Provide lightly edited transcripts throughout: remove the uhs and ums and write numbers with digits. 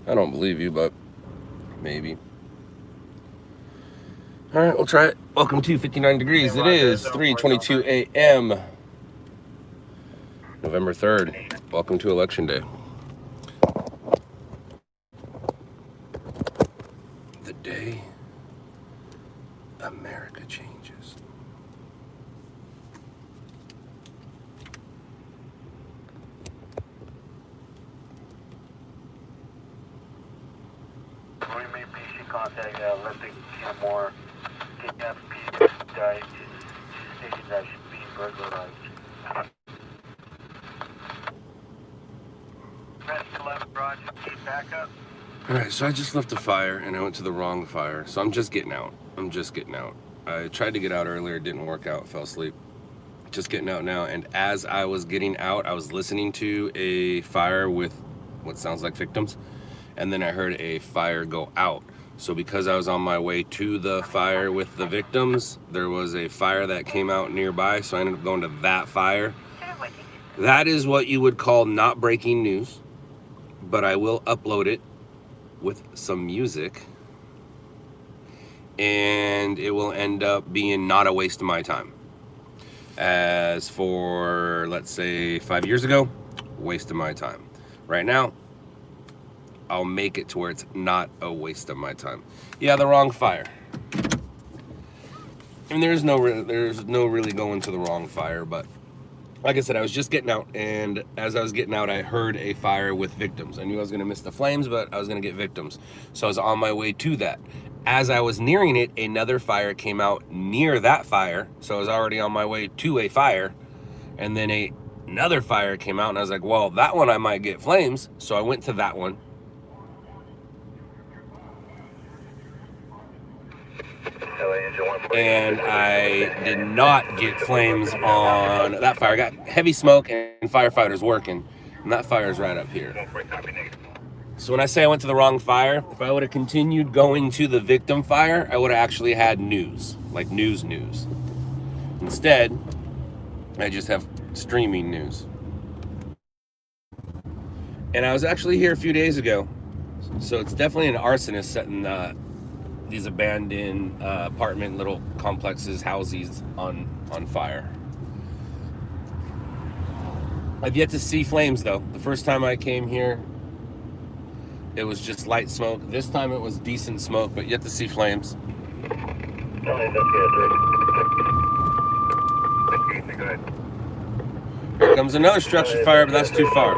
I don't believe you, but maybe. All right, we'll try it. Welcome to 59 Degrees. It is 3:22 a.m. November 3rd. Welcome to Election Day. The day America changes. We may PC contact lifting more TFP died station that should be burglarized. Press 11, Roger, keep back up. Alright, so I just left a fire and I went to the wrong fire. So I'm just getting out. I tried to get out earlier, it didn't work out, fell asleep. Just getting out now, and as I was getting out, I was listening to a fire with what sounds like victims, and then I heard a fire go out. So because I was on my way to the fire with the victims, there was a fire that came out nearby, so I ended up going to that fire. That is what you would call not breaking news, but I will upload it with some music, and it will end up being not a waste of my time. As for, let's say, 5 years ago, waste of my time. Right now, I'll make it to where it's not a waste of my time. Yeah, the wrong fire. I mean, there's no really going to the wrong fire, but like I said, I was just getting out, and as I was getting out, I heard a fire with victims. I knew I was gonna miss the flames, but I was gonna get victims. So I was on my way to that. As I was nearing it, another fire came out near that fire. So I was already on my way to a fire, and then another fire came out, and I was like, well, that one I might get flames. So I went to that one. And I did not get flames on that fire. I got heavy smoke and firefighters working, and that fire is right up here. So when I say I went to the wrong fire, if I would have continued going to the victim fire, I would have actually had news, like news. Instead, I just have streaming news. And I was actually here a few days ago, so it's definitely an arsonist setting these abandoned apartment little complexes, houses on fire. I've yet to see flames though. The first time I came here, it was just light smoke. This time it was decent smoke, but yet to see flames. Here comes another structure fire, but that's too far.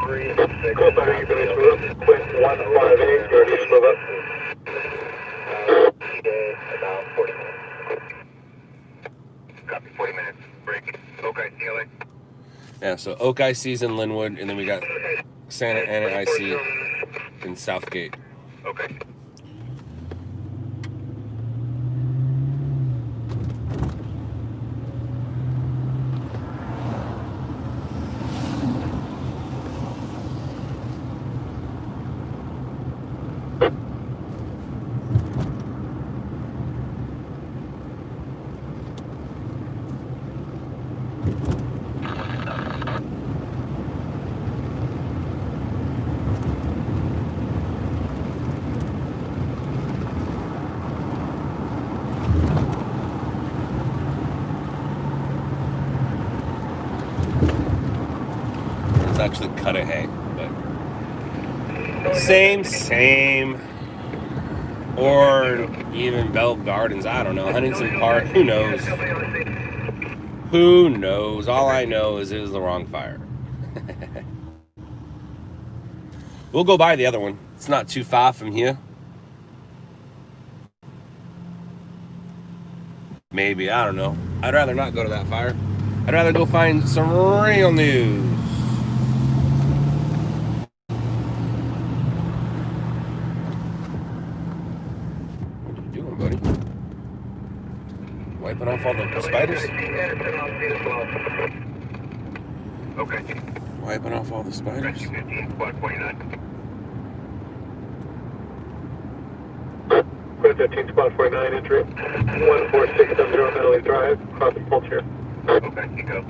About 40 minutes. Copy, 40 minutes. Break. Okay, CLA. Yeah, so Oak IC's in Linwood, and then we got Santa Ana IC in Southgate. Okay. It's actually Cudahy, but same. Or even Bell Gardens, I don't know. Huntington Park, who knows? Who knows? All I know is it was the wrong fire. We'll go by the other one. It's not too far from here. Maybe, I don't know. I'd rather not go to that fire. I'd rather go find some real news. What are you doing, buddy? Wiping off all the spiders? Okay. Wiping off all the spiders? 15, squad 49. 15, squad 49, entry. 14670 Valley Drive, crossing Pulse here. Okay, you go.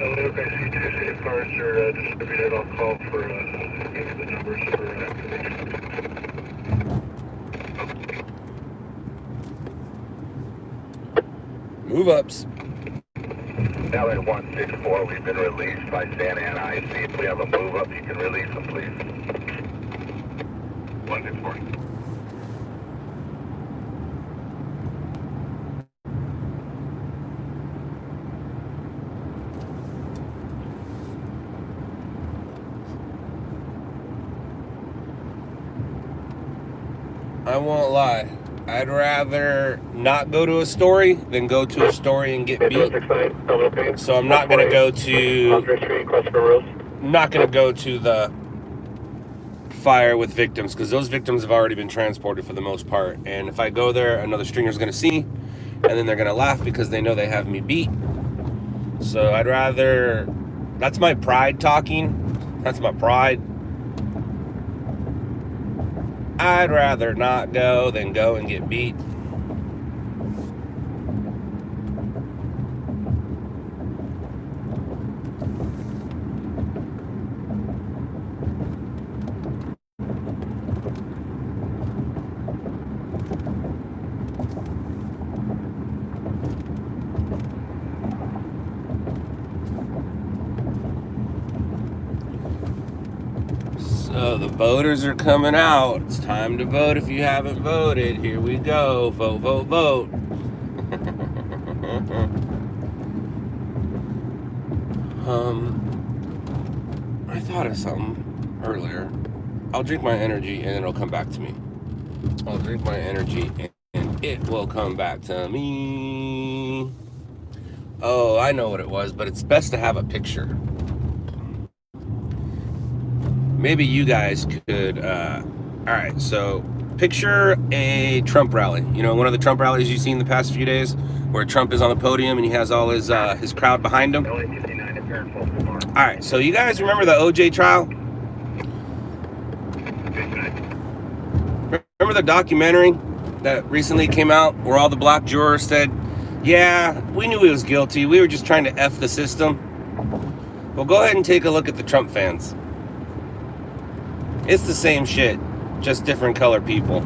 Okay, C2, C cars are distributed. I'll call for any of the numbers for activation. Move ups. LA 164, we've been released by Santa Ana IC. If we have a move up, you can release them, please. 164. I won't lie. I'd rather not go to a story than go to a story and get beat. So I'm not gonna go to the fire with victims, because those victims have already been transported for the most part. And if I go there, another stringer's gonna see me, and then they're gonna laugh because they know they have me beat. So I'd rather, that's my pride talking. That's my pride. I'd rather not go than go and get beat. So the voters are coming out. It's time to vote if you haven't voted. Here we go. Vote, vote, vote. I thought of something earlier. I'll drink my energy and it'll come back to me. I'll drink my energy and it will come back to me. Oh, I know what it was, but it's best to have a picture. Maybe you guys could, all right, so picture a Trump rally. You know, one of the Trump rallies you've seen the past few days where Trump is on the podium and he has all his crowd behind him. All right, so you guys remember the OJ trial? Remember the documentary that recently came out where all the black jurors said, yeah, we knew he was guilty. We were just trying to F the system. Well, go ahead and take a look at the Trump fans. It's the same shit, just different color people.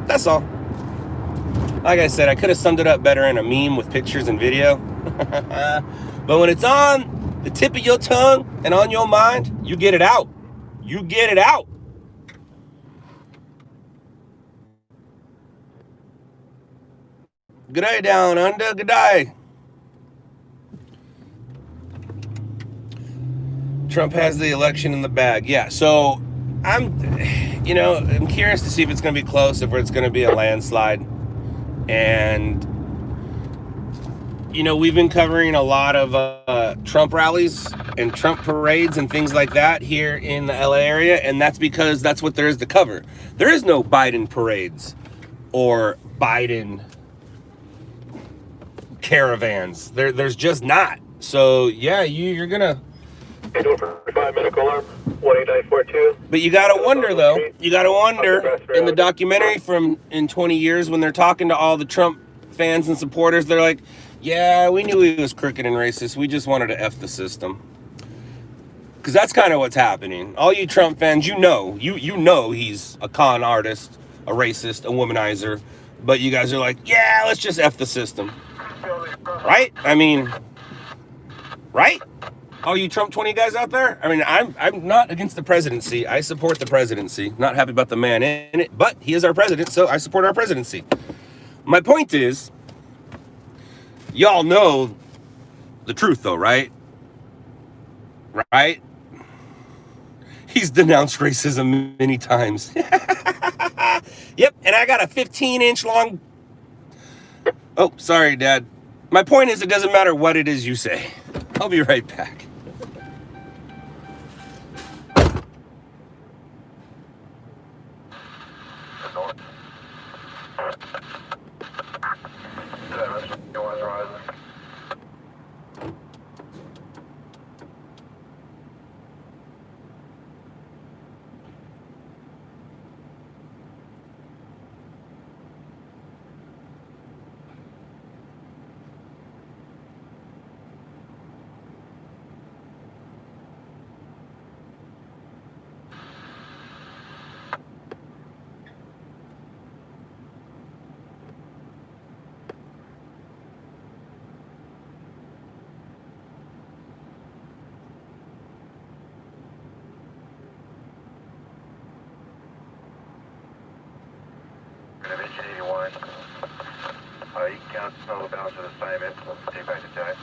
That's all. Like I said, I could have summed it up better in a meme with pictures and video. But when it's on the tip of your tongue and on your mind, you get it out. You get it out. Good day down under, good day. Trump has the election in the bag. Yeah, so I'm curious to see if it's going to be close, if it's going to be a landslide. And, you know, we've been covering a lot of Trump rallies and Trump parades and things like that here in the LA area. And that's because that's what there is to cover. There is no Biden parades or Biden caravans. There's just not. So, yeah, you're going to... 5-minute alarm, 18942. But you gotta wonder, though. You gotta wonder in the documentary from in 20 years when they're talking to all the Trump fans and supporters, they're like, yeah, we knew he was crooked and racist. We just wanted to F the system. Because that's kind of what's happening. All you Trump fans, you know he's a con artist, a racist, a womanizer. But you guys are like, yeah, let's just F the system. Right? I mean, right? All you Trump 20 guys out there? I mean, I'm not against the presidency. I support the presidency. Not happy about the man in it, but he is our president, so I support our presidency. My point is, y'all know the truth, though, right? Right? He's denounced racism many times. Yep, and I got a 15-inch long... Oh, sorry, Dad. My point is, it doesn't matter what it is you say. I'll be right back. down slow balance of the assignment. We'll take back to die.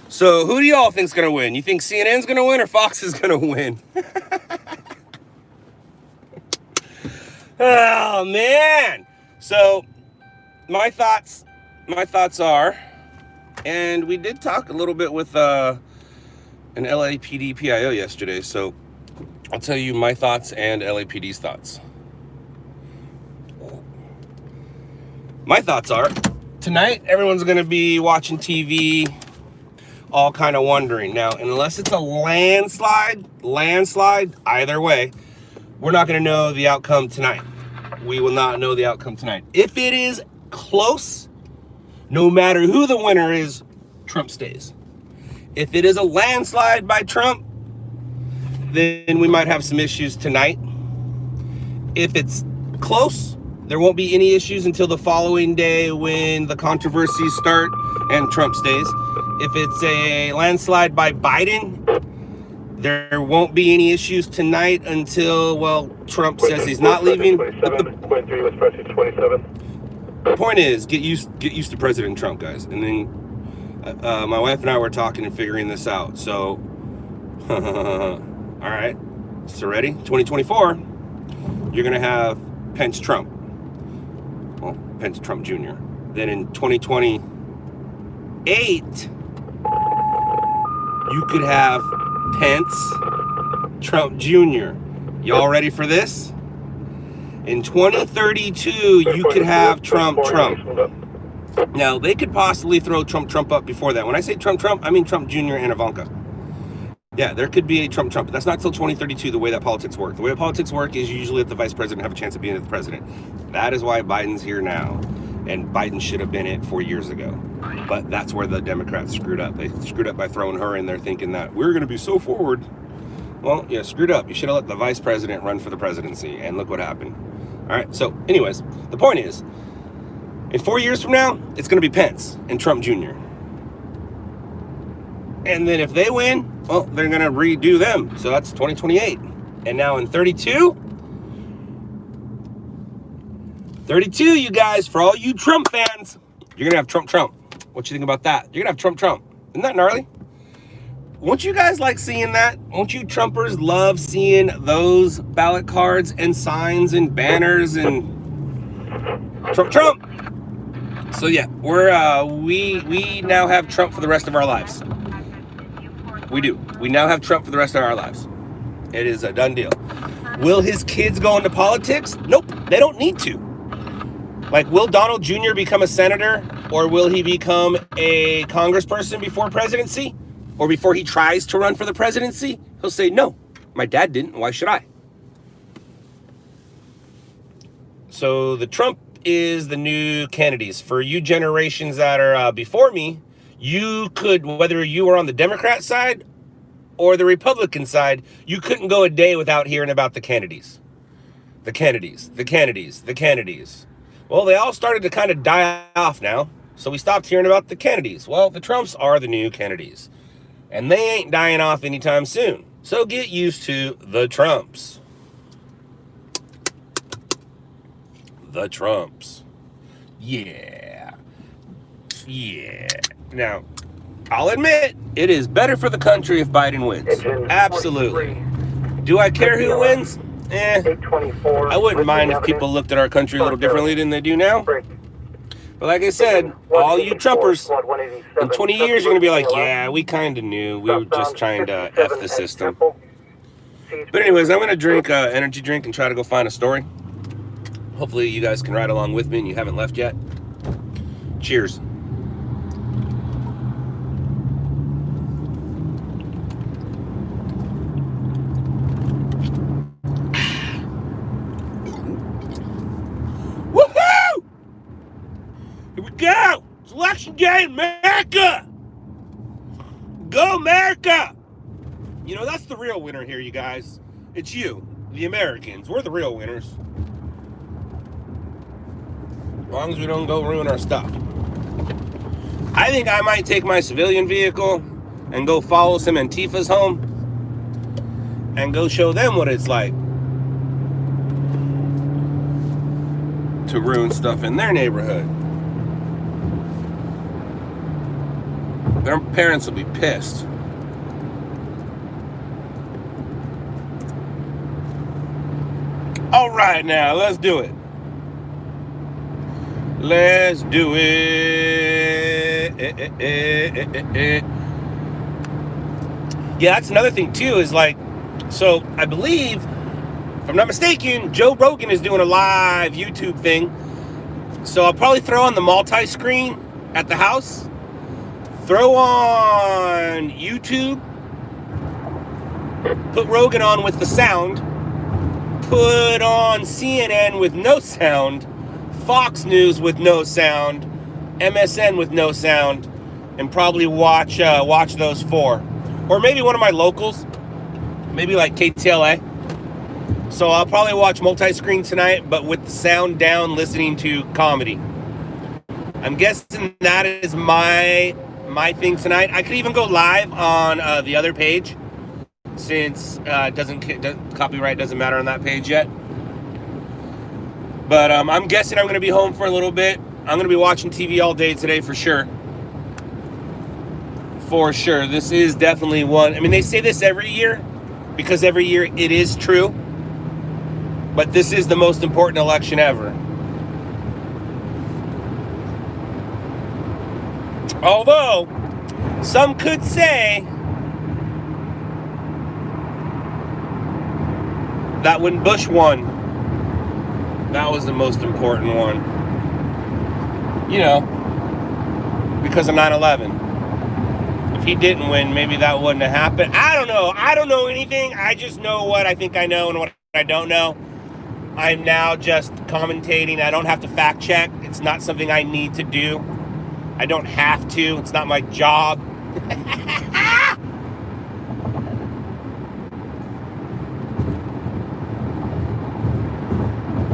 So who do y'all think's gonna win? You think CNN's gonna win or Fox is gonna win? Oh man. So my thoughts are, and we did talk a little bit with an LAPD PIO yesterday, so I'll tell you my thoughts and LAPD's thoughts. My thoughts are, tonight everyone's gonna be watching TV, all kind of wondering. Now, unless it's a landslide, either way, we're not going to know the outcome tonight. We will not know the outcome tonight. If it is close, no matter who the winner is, Trump stays. If it is a landslide by Trump, then we might have some issues tonight. If it's close, there won't be any issues until the following day when the controversies start and Trump stays. If it's a landslide by Biden, there won't be any issues tonight until, well, Trump says he's not leaving. The point is, get used to President Trump, guys. And then my wife and I were talking and figuring this out. So, all right. So ready? 2024, you're going to have Pence Trump. Well, Pence Trump Jr. Then in 2028, you could have Pence Trump Jr. Y'all ready for this? In 2032, you could have Trump. Now, they could possibly throw Trump up before that. When I say Trump, I mean Trump Jr. and Ivanka. Yeah, there could be a Trump, but that's not till 2032, the way that politics work. The way politics work is you usually let the vice president have a chance of being the president. That is why Biden's here now. And Biden should have been it 4 years ago. But that's where the Democrats screwed up. They screwed up by throwing her in there thinking that we're going to be so forward. Well, yeah, screwed up. You should have let the vice president run for the presidency. And look what happened. All right. So anyways, the point is, in 4 years from now, it's going to be Pence and Trump Jr. And then if they win, well, they're going to redo them. So that's 2028. And now in 32, you guys, for all you Trump fans, you're going to have Trump. What you think about that? You're going to have Trump. Isn't that gnarly? Won't you guys like seeing that? Won't you Trumpers love seeing those ballot cards and signs and banners and Trump? So yeah, we now have Trump for the rest of our lives. We do. We now have Trump for the rest of our lives. It is a done deal. Will his kids go into politics? Nope, they don't need to. Like, will Donald Jr. become a senator, or will he become a congressperson before presidency? Or before he tries to run for the presidency? He'll say, no, my dad didn't. Why should I? So the Trump is the new Kennedys. For you generations that are before me, you could, whether you were on the Democrat side or the Republican side, you couldn't go a day without hearing about the Kennedys. The Kennedys. Well, they all started to kind of die off now, so we stopped hearing about the Kennedys. Well, the Trumps are the new Kennedys, and they ain't dying off anytime soon. So get used to the Trumps. The Trumps. Yeah. Now, I'll admit, it is better for the country if Biden wins. Absolutely. Do I care who wins? I wouldn't mind if people looked at our country a little differently than they do now. But like I said, all you Trumpers, in 20 years, you're going to be like, yeah, we kind of knew. We were just trying to F the system. But anyways, I'm going to drink energy drink and try to go find a story. Hopefully you guys can ride along with me and you haven't left yet. Cheers. gay America! Go America! You know, that's the real winner here, you guys. It's you, the Americans. We're the real winners. As long as we don't go ruin our stuff. I think I might take my civilian vehicle and go follow some Antifas home and go show them what it's like to ruin stuff in their neighborhood. Their parents will be pissed. All right, now let's do it. Let's do it. Yeah, that's another thing too, is like, so I believe, if I'm not mistaken, Joe Rogan is doing a live YouTube thing. So I'll probably throw on the multi-screen at the house, throw on YouTube, put Rogan on with the sound, put on CNN with no sound, Fox News with no sound, MSN with no sound, and probably watch those four. Or maybe one of my locals, maybe like KTLA. So I'll probably watch multi-screen tonight, but with the sound down, listening to comedy. I'm guessing that is my thing tonight. I could even go live on the other page, since copyright doesn't matter on that page yet. But I'm guessing I'm going to be home for a little bit. I'm going to be watching TV all day today for sure. For sure. This is definitely one. I mean, they say this every year, because every year it is true. But this is the most important election ever. Although, some could say that when Bush won, that was the most important one. You know, because of 9/11. If he didn't win, maybe that wouldn't have happened. I don't know. I don't know anything. I just know what I think I know and what I don't know. I'm now just commentating. I don't have to fact check. It's not something I need to do. I don't have to. It's not my job.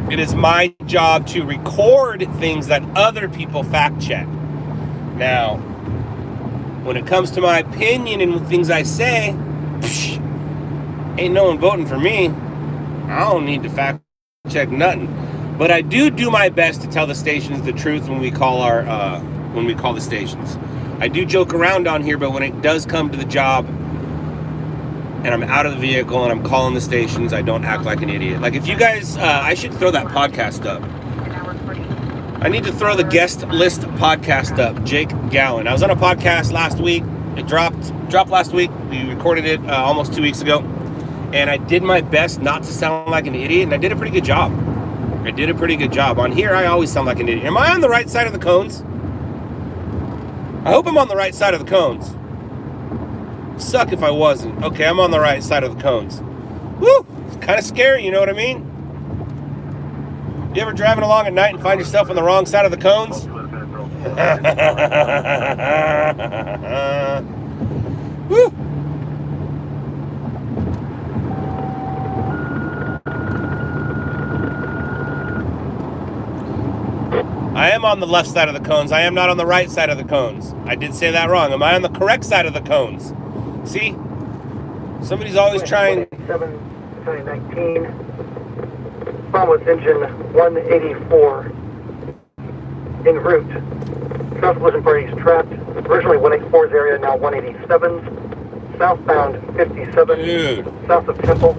It is my job to record things that other people fact check. Now, when it comes to my opinion and things I say, ain't no one voting for me. I don't need to fact check nothing. But I do my best to tell the stations the truth when we call the stations. I do joke around on here, but when it does come to the job and I'm out of the vehicle and I'm calling the stations, I don't act like an idiot. Like if you guys, I should throw that podcast up. I need to throw the guest list podcast up. Jake Gowan. I was on a podcast last week. It dropped last week. We recorded it almost 2 weeks ago. And I did my best not to sound like an idiot, and I did a pretty good job. On here, I always sound like an idiot. Am I on the right side of the cones? I hope I'm on the right side of the cones. Suck if I wasn't. Okay, I'm on the right side of the cones. Woo! It's kind of scary, you know what I mean? You ever driving along at night and find yourself on the wrong side of the cones? Woo! I am on the left side of the cones. I am not on the right side of the cones. I did say that wrong. Am I on the correct side of the cones? See? Somebody's always trying. 19. With engine 184 en route. South-Collision parties trapped. Originally 184's area, now 187's. Southbound 57. Dude. South of Temple.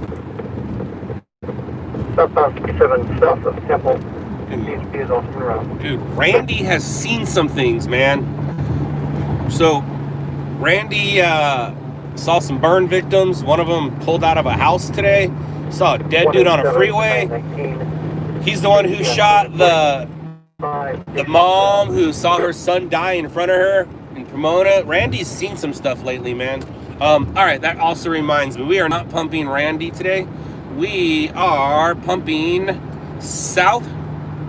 Southbound 57, south of Temple. Dude, Randy has seen some things, man. So, Randy saw some burn victims. One of them pulled out of a house today. Saw a dead dude on a freeway. He's the one who shot the mom who saw her son die in front of her in Pomona. Randy's seen some stuff lately, man. All right, that also reminds me, we are not pumping Randy today. We are pumping South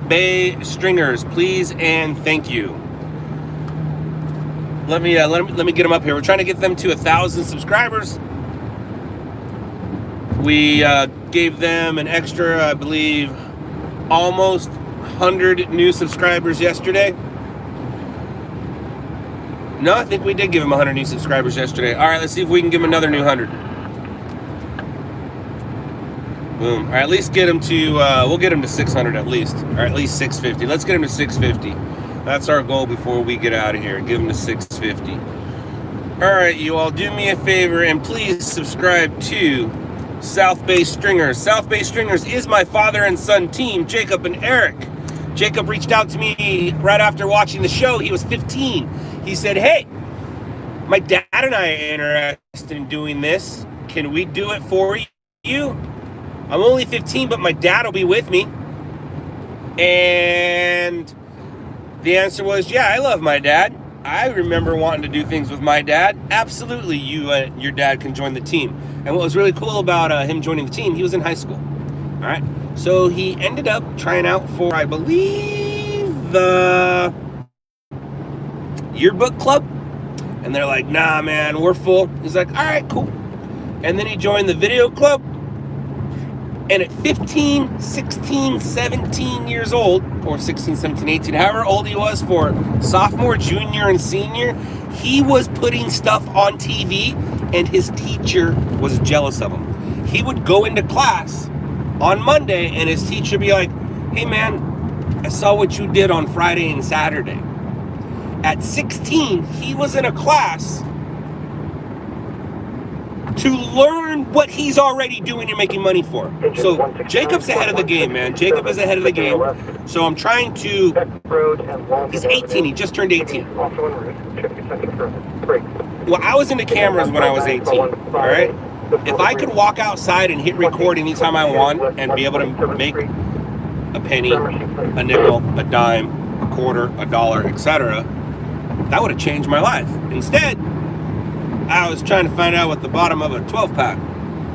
Bay Stringers, please and thank you. let me get them up here. We're trying to get them to 1,000 subscribers. We gave them an extra, I believe, almost 100 new subscribers yesterday. No, I think we did give them 100 new subscribers yesterday. All right, let's see if we can give them another new 100. Boom. All right, at least get them to, we'll get them to 600 at least, or at least 650. Let's get them to 650. That's our goal before we get out of here. Give them to 650. All right, you all, do me a favor and please subscribe to South Bay Stringers. South Bay Stringers is my father and son team, Jacob and Eric. Jacob reached out to me right after watching the show. He was 15. He said, hey, my dad and I are interested in doing this. Can we do it for you? I'm only 15, but my dad will be with me. And the answer was, yeah, I love my dad. I remember wanting to do things with my dad. Absolutely, you and your dad can join the team. And what was really cool about him joining the team, he was in high school. All right. So he ended up trying out for, I believe, the yearbook club. And they're like, nah, man, we're full. He's like, all right, cool. And then he joined the video club. And at 15, 16, 17 years old, or 16, 17, 18, however old he was for sophomore, junior, and senior, he was putting stuff on TV, and his teacher was jealous of him. He would go into class on Monday, and his teacher would be like, hey, man, I saw what you did on Friday and Saturday. At 16, he was in a class to learn what he's already doing and making money for. So Jacob's ahead of the game, man. Jacob is ahead of the game. So I'm trying to, he's 18, he just turned 18. Well, I was into cameras when I was 18, all right? If I could walk outside and hit record anytime I want and be able to make a penny, a nickel, a dime, a quarter, a dollar, etc., that would have changed my life. Instead, I was trying to find out what the bottom of a 12-pack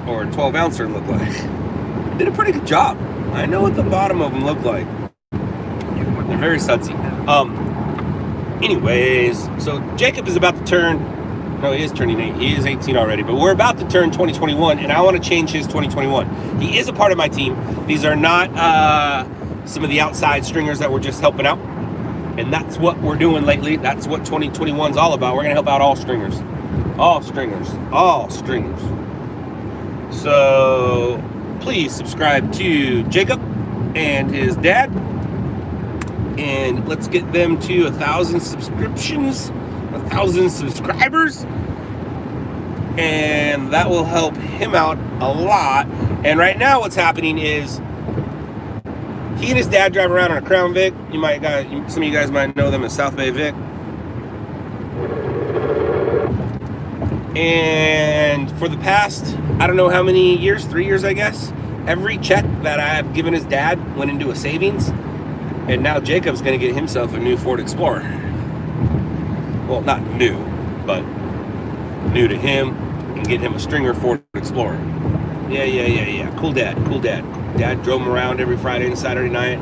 or a 12-ouncer looked like. Did a pretty good job. I know what the bottom of them look like. They're very sudsy. Anyways, so Jacob is about to turn, no, he is turning 8. He is 18 already, but we're about to turn 2021, and I want to change his 2021. He is a part of my team. These are not some of the outside stringers that we're just helping out. And that's what we're doing lately. That's what 2021 is all about. We're going to help out all stringers. All stringers. All stringers. So please subscribe to Jacob and his dad. And let's get them to 1,000 subscriptions, 1,000 subscribers. And that will help him out a lot. And right now what's happening is he and his dad drive around on a Crown Vic. Some of you guys might know them as South Bay Vic. And for the past, I don't know how many years, 3 years, I guess, every check that I've given his dad went into a savings. And now Jacob's going to get himself a new Ford Explorer. Well, not new, but new to him, and get him a stringer Ford Explorer. Yeah. Cool dad. Dad drove him around every Friday and Saturday night.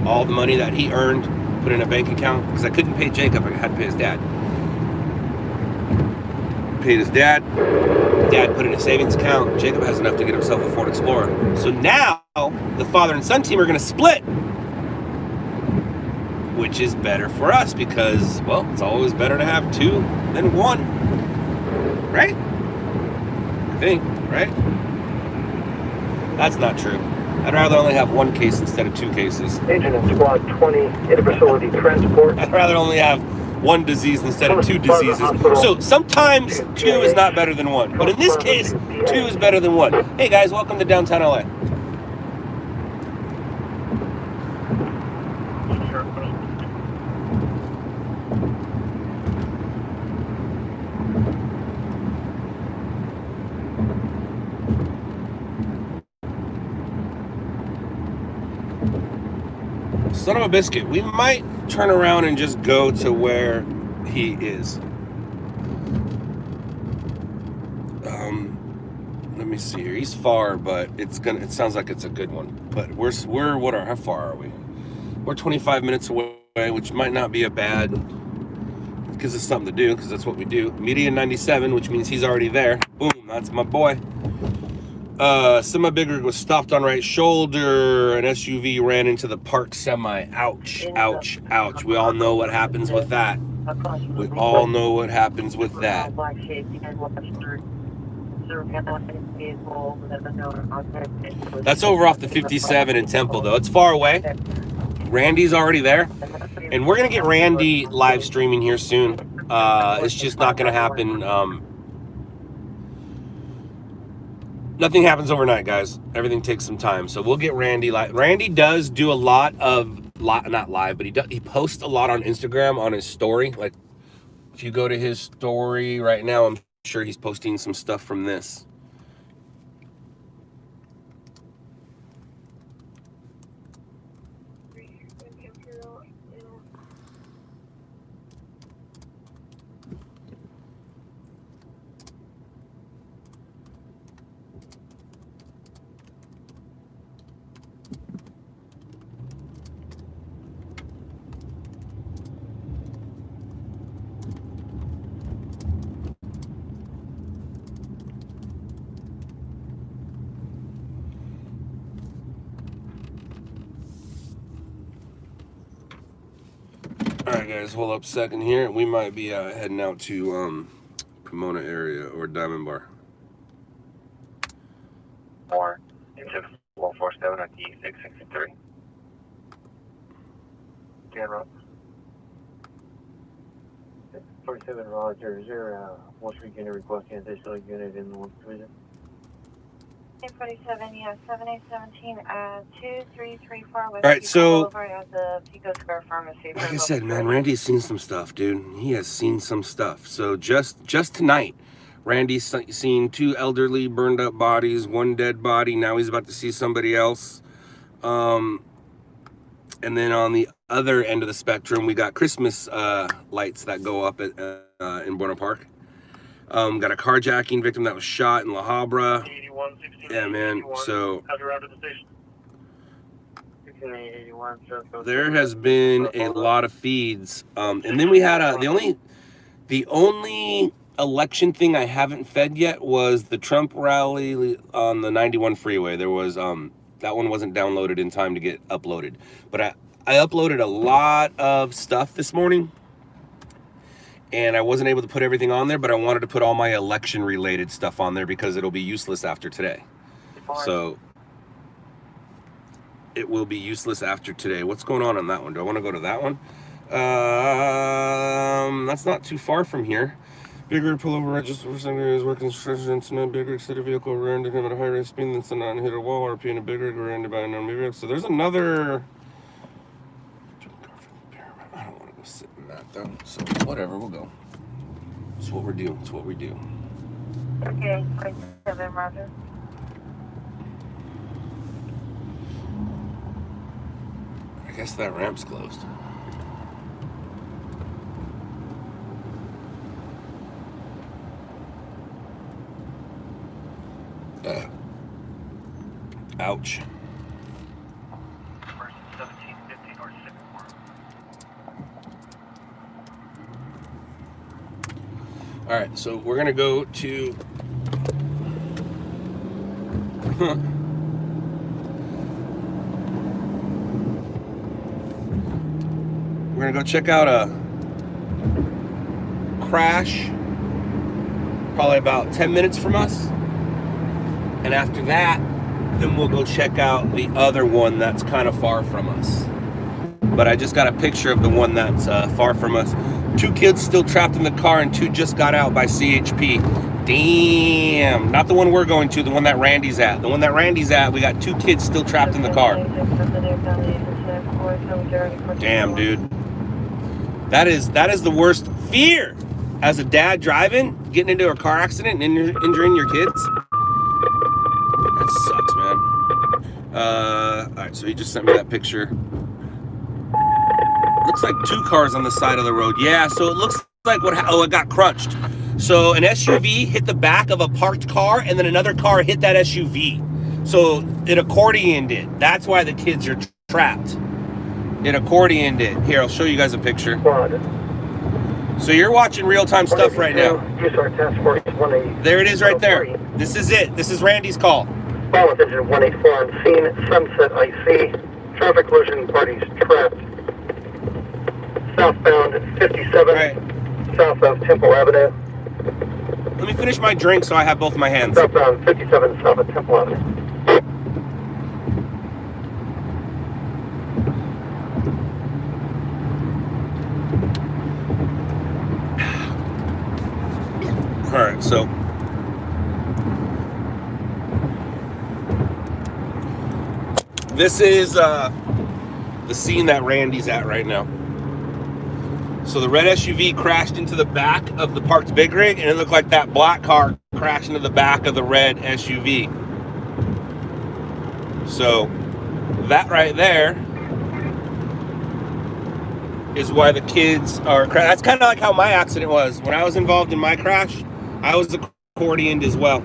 All the money that he earned, put in a bank account, because I couldn't pay Jacob, I had to pay his dad. Paid his dad. Dad put in a savings account. Jacob has enough to get himself a Ford Explorer. So now the father and son team are going to split, which is better for us because, well, it's always better to have two than one, right? I think, right? That's not true. I'd rather only have one case instead of two cases. Agent in Squad 20, interfacility transport. I'd rather only have one disease instead of two diseases. So sometimes two is not better than one. But in this case, two is better than one. Hey guys, welcome to downtown LA. Son of a biscuit. We might turn around and just go to where he is. Let me see here. He's far, but it sounds like it's a good one. But how far are we? We're 25 minutes away, which might not be a bad because it's something to do, because that's what we do. Median 97, which means he's already there. Boom, that's my boy. Semi big rig was stopped on right shoulder. An SUV ran into the parked semi. Ouch, ouch, ouch. We all know what happens with that. We all know what happens with that. That's over off the 57 in Temple, though. It's far away. Randy's already there. And we're going to get Randy live streaming here soon. It's just not going to happen. Nothing happens overnight, guys. Everything takes some time. So we'll get Randy live. Randy does do a lot of, not live, but he posts a lot on Instagram on his story. Like, if you go to his story right now, I'm sure he's posting some stuff from this. Alright guys, hold up a second here. We might be heading out to Pomona area or Diamond Bar. 4 into 147 at the 663. General. 47 Roger, is there once we get a request an additional unit in the one division? 47, yeah, 7817, 2334. All right, so over at the Pico Square Pharmacy. Like I said, man, Randy's seen some stuff, dude. He has seen some stuff. So just tonight, Randy's seen 2 elderly burned up bodies, 1 dead body. Now he's about to see somebody else. And then on the other end of the spectrum, we got Christmas lights that go up at in Buena Park. Got a carjacking victim that was shot in La Habra. Yeah, man. So there has been a lot of feeds, and then we had the only election thing I haven't fed yet was the Trump rally on the 91 freeway. There was that one wasn't downloaded in time to get uploaded, but I uploaded a lot of stuff this morning. And I wasn't able to put everything on there, but I wanted to put all my election-related stuff on there because it'll be useless after today. So it will be useless after today. What's going on that one? Do I want to go to that one? That's not too far from here. Big rig pullover register for somebody who's working construction incident. Big rig set a vehicle rear-ended him at a high rate of speed and then not hit a wall. RP in a big rig rear-ended by a non-big. So there's another. I don't want to go sit in that though. So whatever, we'll go. It's what we're doing. It's what we do. Okay, 47, Roger. I guess that ramp's closed. Ouch. Person 1750 or 64. All right, so we're gonna go to. We're gonna go check out a crash, probably about 10 minutes from us, and after that, then we'll go check out the other one that's kind of far from us. But I just got a picture of the one that's far from us. 2 kids still trapped in the car and 2 just got out by CHP. Damn, not the one we're going to, the one that Randy's at. The one that Randy's at, we got 2 kids still trapped in the car. Damn, dude. That is the worst fear as a dad driving, getting into a car accident and injuring your kids. That sucks, man. All right, so he just sent me that picture. Looks like 2 cars on the side of the road. Yeah, so it looks like it got crunched. So an SUV hit the back of a parked car, and then another car hit that SUV. So it accordioned it. That's why the kids are trapped. It accordioned it. Here, I'll show you guys a picture. So you're watching real-time stuff right now. Use our task force 180. There it is right there. This is it. This is Randy's call. Call with engine 184 on scene, Sunset IC, traffic collision, parties trapped. Southbound 57, Right. south of Temple Avenue. Let me finish my drink so I have both my hands. Southbound 57, south of Temple Avenue. All right, so this is the scene that Randy's at right now. So the red SUV crashed into the back of the parked big rig, and it looked like that black car crashed into the back of the red SUV. So that right there is why the kids are that's kind of like how my accident was. When I was involved in my crash, I was accordioned as well.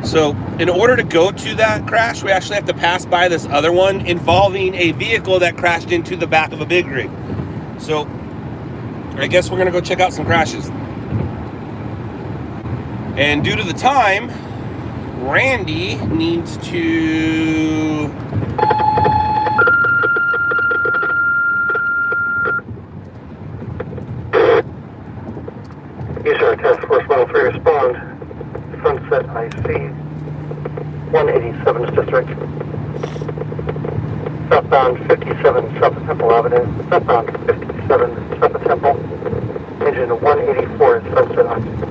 So in order to go to that crash, we actually have to pass by this other one involving a vehicle that crashed into the back of a big rig. So I guess we're gonna go check out some crashes. And due to the time, Randy needs to Use our task force 103 respond. Sunset IC, 187th District. Southbound 57, south of Temple Avenue. Southbound 57, south of Temple. Engine 184 Sunset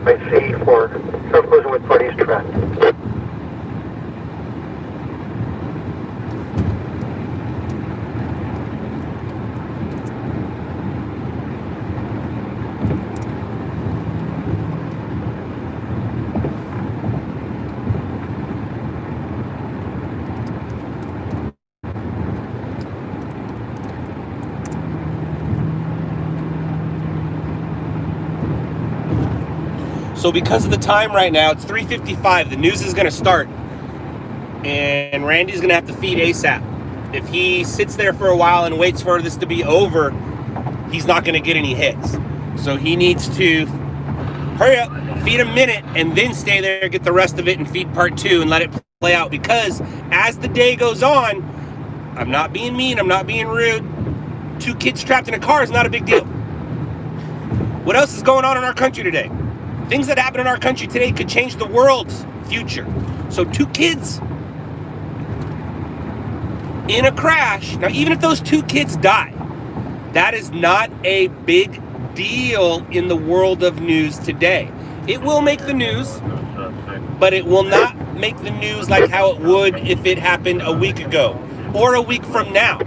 IC for traffic collision with parties trapped. So because of the time right now, it's 3:55. The news is going to start. And Randy's going to have to feed ASAP. If he sits there for a while and waits for this to be over, he's not going to get any hits. So he needs to hurry up, feed a minute, and then stay there, get the rest of it, and feed part two and let it play out. Because as the day goes on, I'm not being mean, I'm not being rude. 2 kids trapped in a car is not a big deal. What else is going on in our country today? Things that happen in our country today could change the world's future. So 2 kids in a crash. Now, even if those 2 kids die, that is not a big deal in the world of news today. It will make the news, but it will not make the news like how it would if it happened a week ago or a week from now.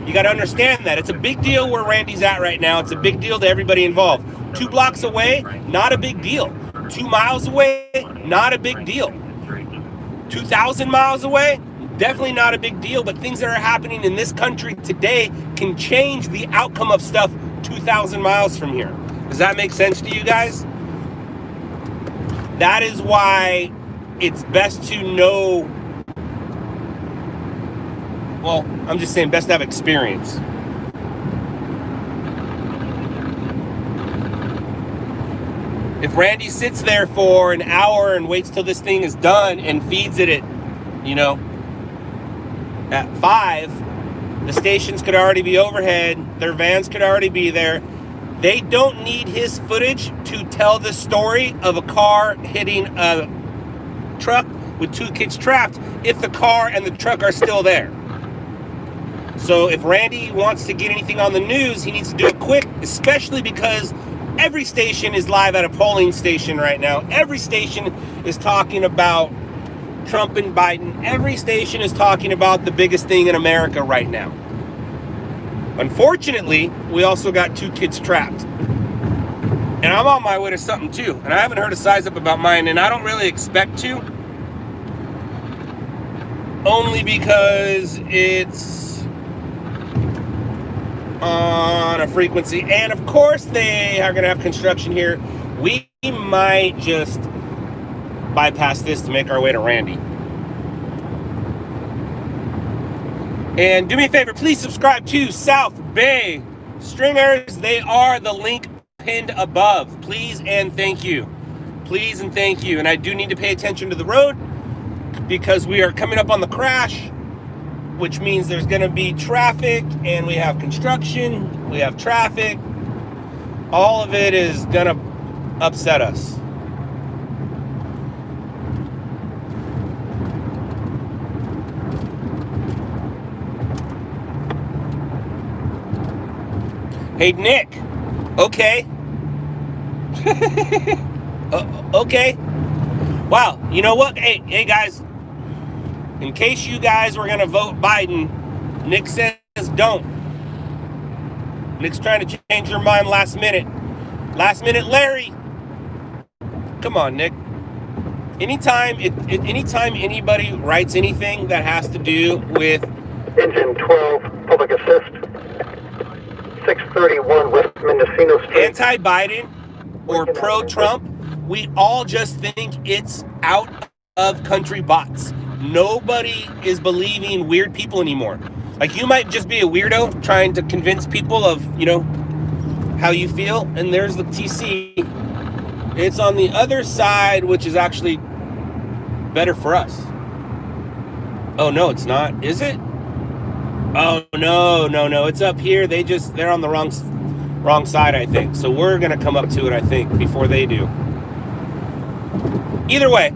You got to understand that. It's a big deal where Randy's at right now. It's a big deal to everybody involved. 2 blocks away, not a big deal. 2 miles away, not a big deal. 2,000 miles away, definitely not a big deal. But things that are happening in this country today can change the outcome of stuff 2,000 miles from here. Does that make sense to you guys? That is why it's best to know. Well, I'm just saying best to have experience. If Randy sits there for an hour and waits till this thing is done and feeds it at, at 5, the stations could already be overhead. Their vans could already be there. They don't need his footage to tell the story of a car hitting a truck with 2 kids trapped if the car and the truck are still there. So if Randy wants to get anything on the news, he needs to do it quick, especially because every station is live at a polling station right now. Every station is talking about Trump and Biden. Every station is talking about the biggest thing in America right now. Unfortunately, we also got 2 kids trapped. And I'm on my way to something too. And I haven't heard a size up about mine, and I don't really expect to. Only because it's on a frequency. And of course they are going to have construction here. We might just bypass this to make our way to Randy. And do me a favor, please subscribe to South Bay Stringers. They are the link pinned above. Please and thank you. Please and thank you. And I do need to pay attention to the road because we are coming up on the crash, which means there's going to be traffic, and we have construction, we have traffic. All of it is going to upset us. Hey, Nick. Okay. Okay. Wow. You know what? Hey, guys. In case you guys were going to vote Biden, Nick says don't. Nick's trying to change your mind last minute. Last minute, Larry. Come on, Nick. Anytime anybody writes anything that has to do with Engine 12, public assist. 631 West Mendocino Street. Anti-Biden or pro-Trump, we all just think it's out of country bots. Nobody is believing weird people anymore. Like, you might just be a weirdo trying to convince people of, how you feel. And there's the TC. It's on the other side, which is actually better for us. Oh, no, it's not. Is it? Oh, no. It's up here. They're on the wrong side, I think. So we're going to come up to it, I think, before they do. Either way,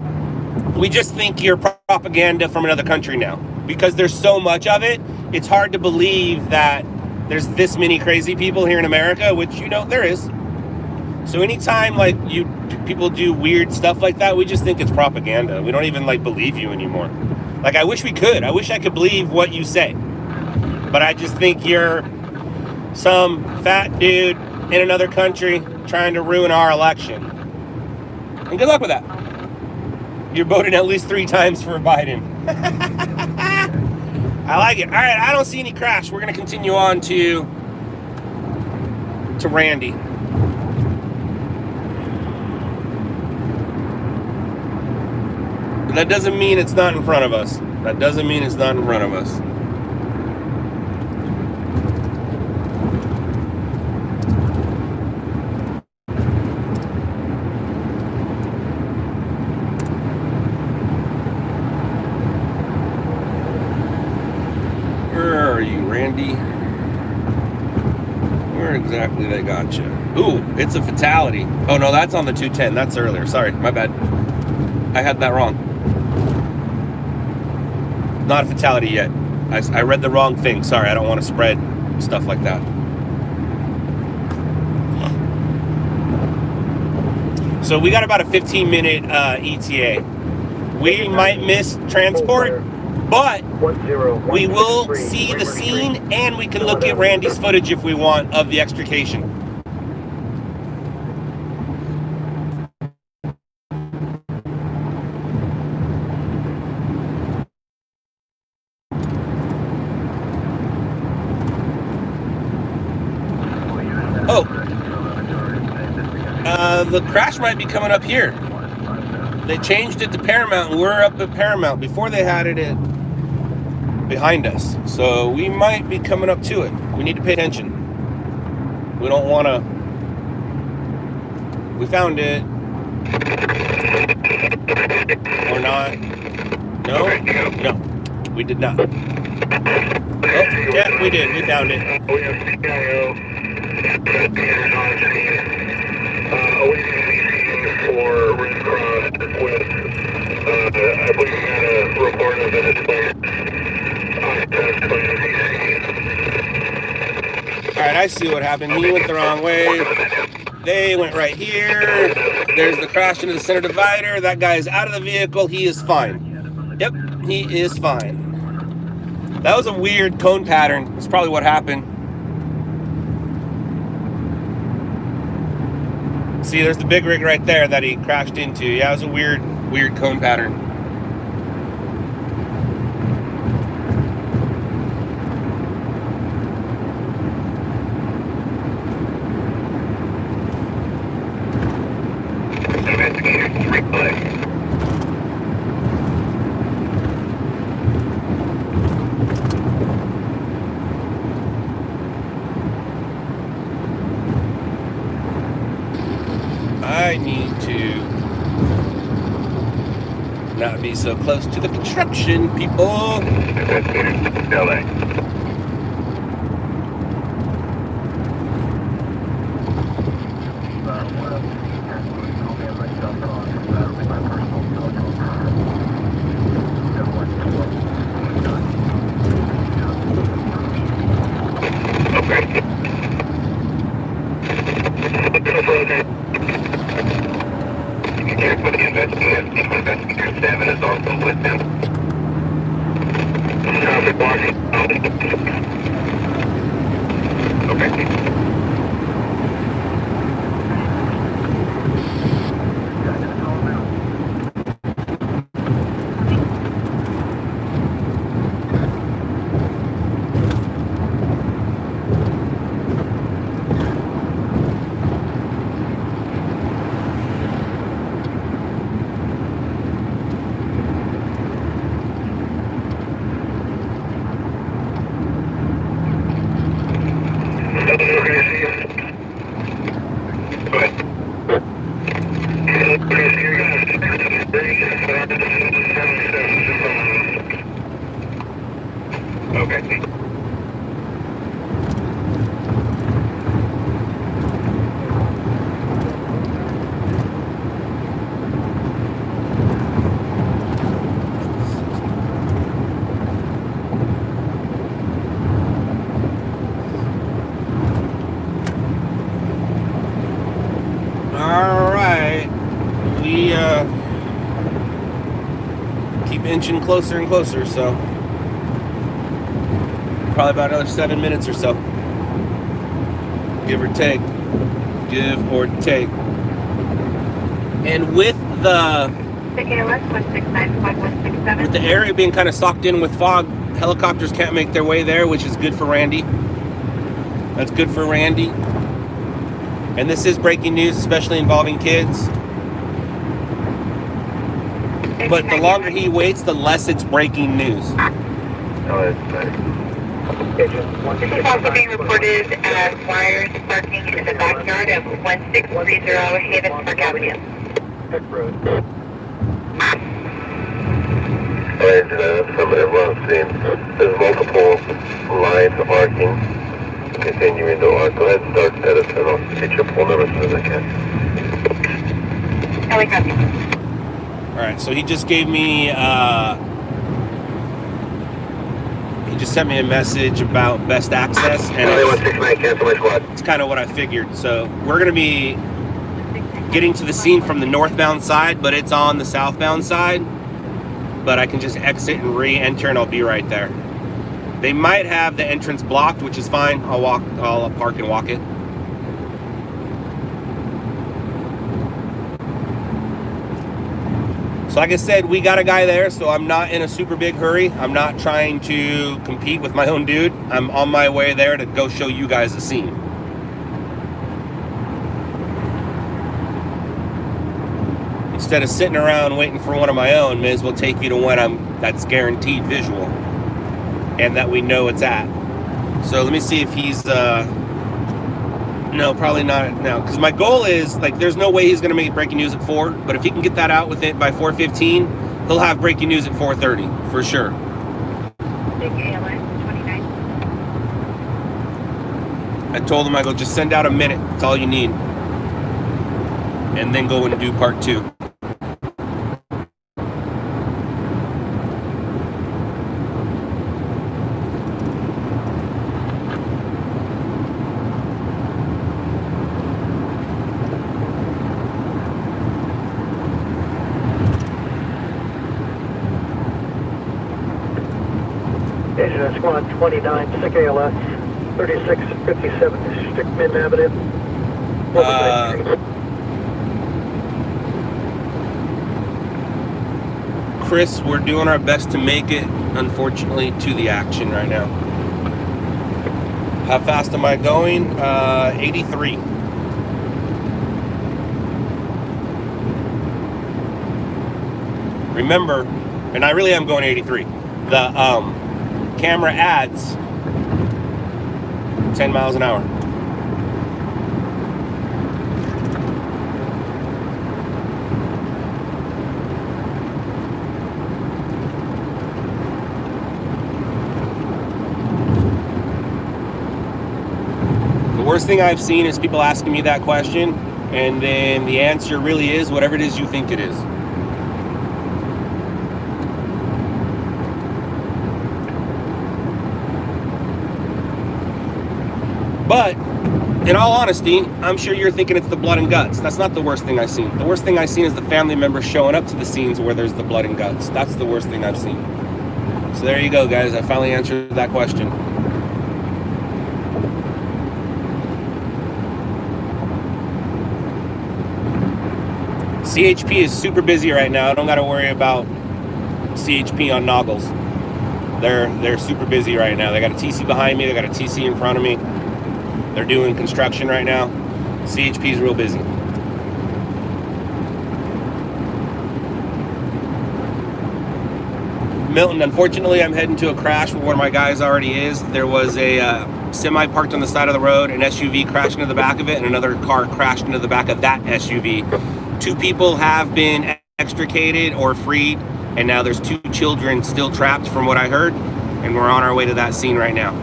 we just think you're propaganda from another country now. Because there's so much of it, it's hard to believe that there's this many crazy people here in America, which, there is. So anytime, people do weird stuff like that, we just think it's propaganda. We don't even, believe you anymore. I wish we could. I wish I could believe what you say. But I just think you're some fat dude in another country trying to ruin our election. And good luck with that. You're voting at least 3 times for Biden. I like it. All right, I don't see any crash. We're going to continue on to Randy. But that doesn't mean it's not in front of us. That doesn't mean it's not in front of us. Where exactly they got you? Ooh, it's a fatality. Oh no, that's on the 210. That's earlier. Sorry, my bad. I had that wrong. Not a fatality yet. I read the wrong thing. Sorry, I don't want to spread stuff like that. So we got about a 15-minute ETA. We might miss transport, but we will see the scene, and we can look at Randy's footage if we want of the extrication. The crash might be coming up here. They changed it to Paramount, and we're up at Paramount. Before they had it behind us. So we might be coming up to it. We need to pay attention. We don't want to... We found it. Or not. No? No. We did not. Oh, yeah, we did. We found it. We have CIO. For Red Cross with, I believe we had a report of an Alright, I see what happened. He went the wrong way. They went right here. There's the crash into the center divider. That guy is out of the vehicle. He is fine. Yep, he is fine. That was a weird cone pattern. That's probably what happened. See, there's the big rig right there that he crashed into. Yeah, it was a weird cone pattern. not be so close to the construction people. LA. Investigator 7 is also with them. Okay. Okay. Alright. We keep inching closer and closer, so probably about another 7 minutes or so. Give or take. Give or take. And with the area being kind of socked in with fog, helicopters can't make their way there, which is good for Randy. That's good for Randy. And this is breaking news, especially involving kids. But the longer he waits, the less it's breaking news. This is also being reported as wires sparking in the backyard of 1630 Havens Park Avenue. From everyone's scene, there's multiple lines of arcing continuing to arc. Go ahead and start Edison. I'll get your phone number as soon as I can. Helicopter. Alright, so he just gave me, he just sent me a message about best access, and it's kind of what I figured. So we're going to be getting to the scene from the northbound side, but it's on the southbound side. But I can just exit and re-enter, and I'll be right there. They might have the entrance blocked, which is fine. I'll park and walk it. So like I said, we got a guy there, so I'm not in a super big hurry. I'm not trying to compete with my own dude. I'm on my way there to go show you guys the scene. Instead of sitting around waiting for one of my own, may as well take you to one that's guaranteed visual and that we know it's at. So let me see if he's no, probably not now, because my goal is, like, there's no way he's going to make breaking news at 4, but if he can get that out with it by 4:15, he'll have breaking news at 4:30 for sure. I told him, I go, just send out a minute, that's all you need, and then go and do part 2. Agent Squad 29, SIC ALS, 3657 Stickmin Avenue. Chris, we're doing our best to make it, unfortunately, to the action right now. How fast am I going? 83. Remember, and I really am going 83. The camera adds 10 miles an hour. worst thing I've seen is people asking me that question, and then the answer really is whatever it is you think it is. But in all honesty, I'm sure you're thinking it's the blood and guts. That's not the worst thing I've seen. The worst thing I've seen is the family members showing up to the scenes where there's the blood and guts. That's the worst thing I've seen. So there you go, guys. I finally answered that question. CHP is super busy right now. I don't got to worry about CHP on Noggles. They're super busy right now. They got a TC behind me. They got a TC in front of me. They're doing construction right now. CHP is real busy. Milton, unfortunately, I'm heading to a crash where one of my guys already is. There was a semi parked on the side of the road, an SUV crashed into the back of it, and another car crashed into the back of that SUV. 2 people have been extricated or freed, and now there's 2 children still trapped from what I heard, and we're on our way to that scene right now.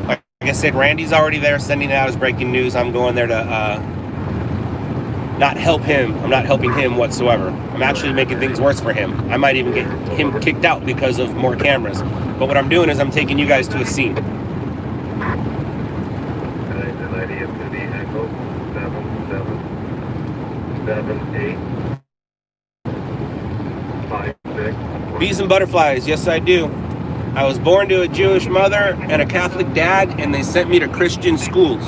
Like I said, Randy's already there sending it out as breaking news. I'm going there to not help him. I'm not helping him whatsoever. I'm actually making things worse for him. I might even get him kicked out because of more cameras. But what I'm doing is I'm taking you guys to a scene. Bees and butterflies, yes I do. I was born to a Jewish mother and a Catholic dad, and they sent me to Christian schools.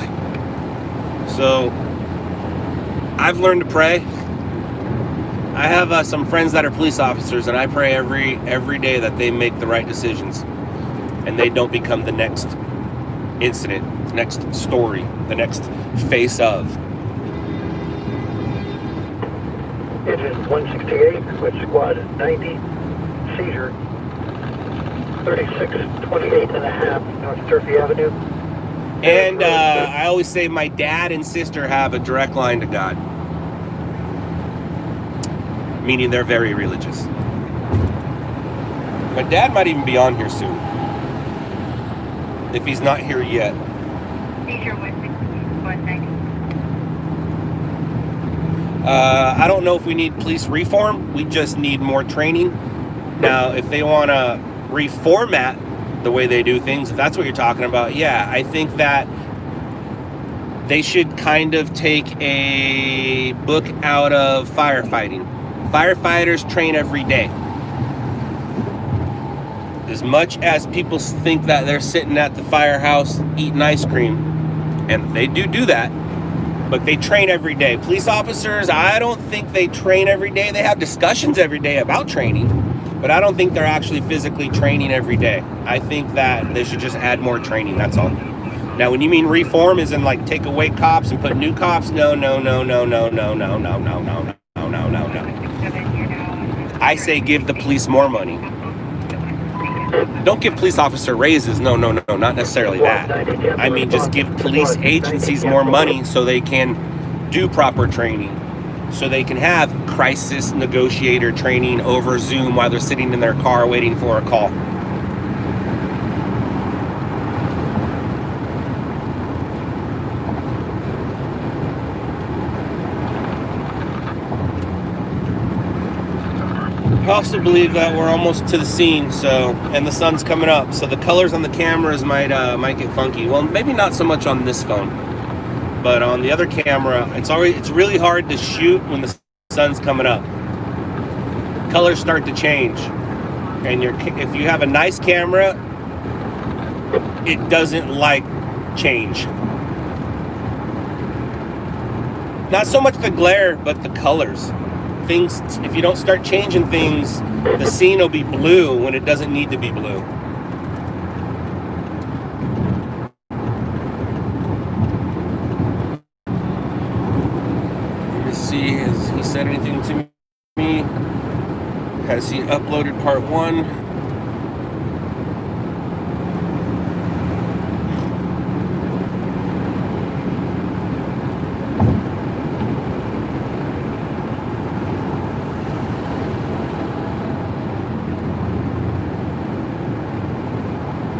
So I've learned to pray. I have some friends that are police officers, and I pray every day that they make the right decisions and they don't become the next incident, the next story, the next face of. Engine 168 with squad 90, seizure 3628 and a half North Turfy Avenue. And I always say my dad and sister have a direct line to God, meaning they're very religious. My dad might even be on here soon, if he's not here yet. Seizure 190. I don't know if we need police reform. We just need more training. Now, if they want to reformat the way they do things, if that's what you're talking about, yeah, I think that they should kind of take a book out of firefighting. Firefighters train every day. As much as people think that they're sitting at the firehouse eating ice cream, and they do that, but they train every day. Police officers, I don't think they train every day. They have discussions every day about training, but I don't think they're actually physically training every day. I think that they should just add more training, that's all. Now, when you mean reform, is in like take away cops and put new cops? No. I say give the police more money. Don't give police officer raises. No, not necessarily that. I mean, just give police agencies more money so they can do proper training, so they can have crisis negotiator training over Zoom while they're sitting in their car waiting for a call. I also believe that we're almost to the scene, and the sun's coming up, so the colors on the cameras might get funky. Well, maybe not so much on this phone, but on the other camera, it's really hard to shoot when the sun's coming up. Colors start to change, and if you have a nice camera, it doesn't like change. Not so much the glare, but the colors. Things, if you don't start changing things, the scene will be blue when it doesn't need to be blue. Let me see, has he said anything to me? Has he uploaded part 1?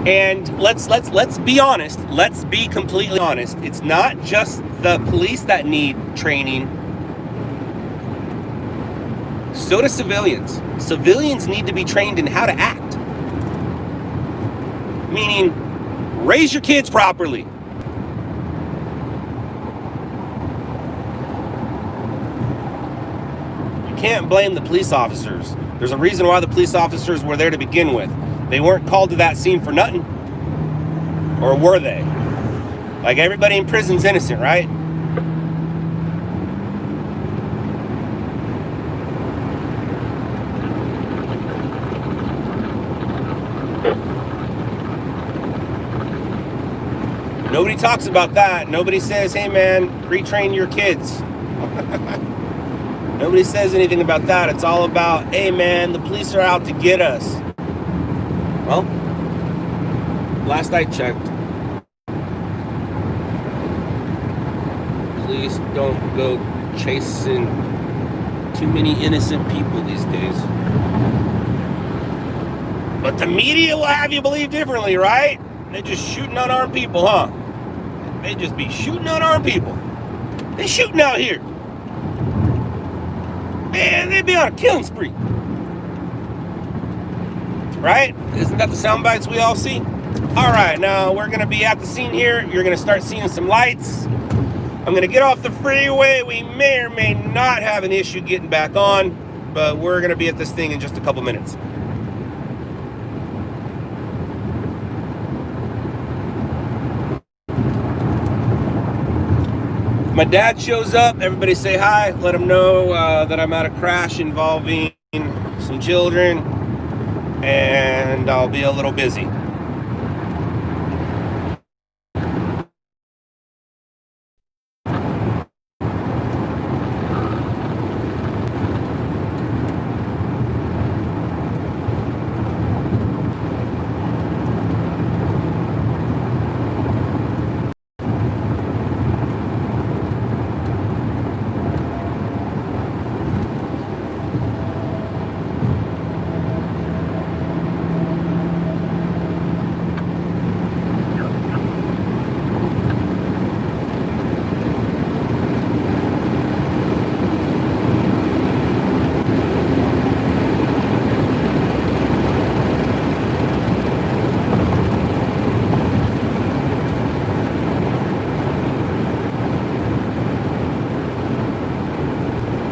And let's be honest. Let's be completely honest. It's not just the police that need training. So do civilians. Civilians need to be trained in how to act. Meaning, raise your kids properly. You can't blame the police officers. There's a reason why the police officers were there to begin with. They weren't called to that scene for nothing. Or were they? Like, everybody in prison's innocent, right? Nobody talks about that. Nobody says, hey man, retrain your kids. Nobody says anything about that. It's all about, hey man, the police are out to get us. Well, last I checked, police don't go chasing too many innocent people these days. But the media will have you believe differently, right? They're just shooting unarmed people, huh? They just be shooting unarmed people. They shooting out here. Man, they be on a killing spree. Right? Isn't that the sound bites we all see? All right, now we're going to be at the scene here. You're going to start seeing some lights. I'm going to get off the freeway. We may or may not have an issue getting back on, but we're going to be at this thing in just a couple minutes. If my dad shows up, everybody say hi. Let him know that I'm at a crash involving some children, and I'll be a little busy.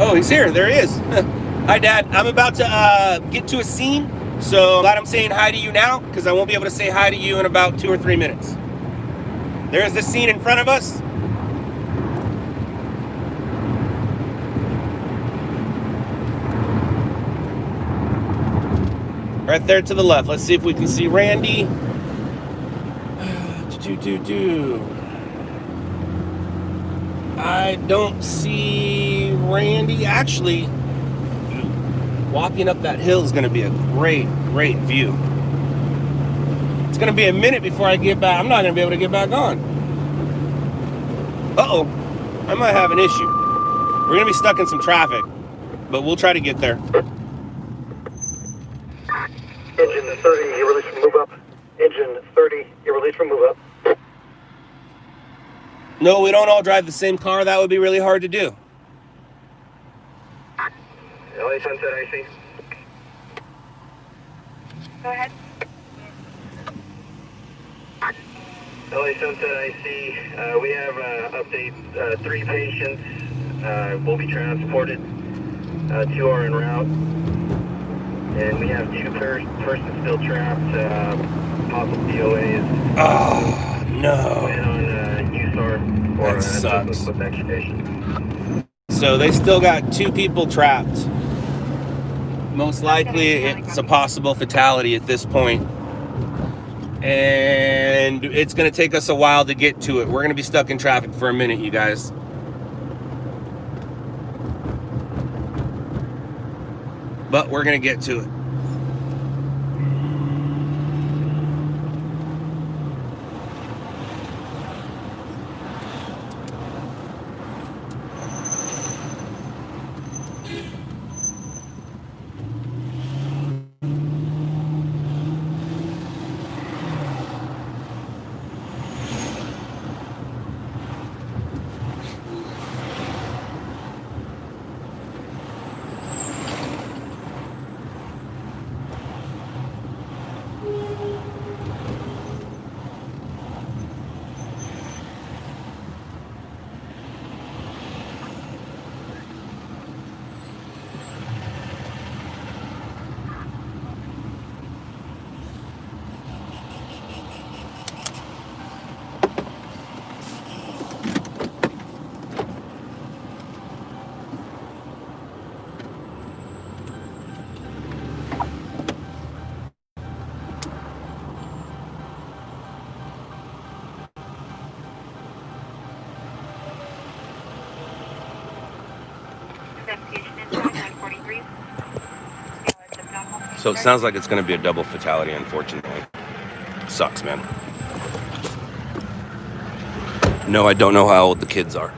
Oh, he's here. There he is. Hi, Dad. I'm about to get to a scene, so glad I'm saying hi to you now, because I won't be able to say hi to you in about 2 or 3 minutes. There's the scene in front of us. Right there to the left. Let's see if we can see Randy. I don't see Randy. Actually, walking up that hill is going to be a great view. It's going to be a minute before I get back. I'm not going to be able to get back on. Uh-oh. I might have an issue. We're going to be stuck in some traffic, but we'll try to get there. Engine 30, you're released from move up. Engine 30, you're released from move up. No, we don't all drive the same car. That would be really hard to do. LA Sunset IC. Go ahead. LA Sunset IC. We have update 3 patients will be transported. 2 are en route. And we have 2 persons still trapped. Possible DOA is No. plan on USAR or That sucks. with extradition. So they still got 2 people trapped. Most likely it's a possible fatality at this point. And it's going to take us a while to get to it. We're going to be stuck in traffic for a minute, you guys. But we're going to get to it. So it sounds like it's going to be a double fatality, unfortunately. Sucks, man. No, I don't know how old the kids are.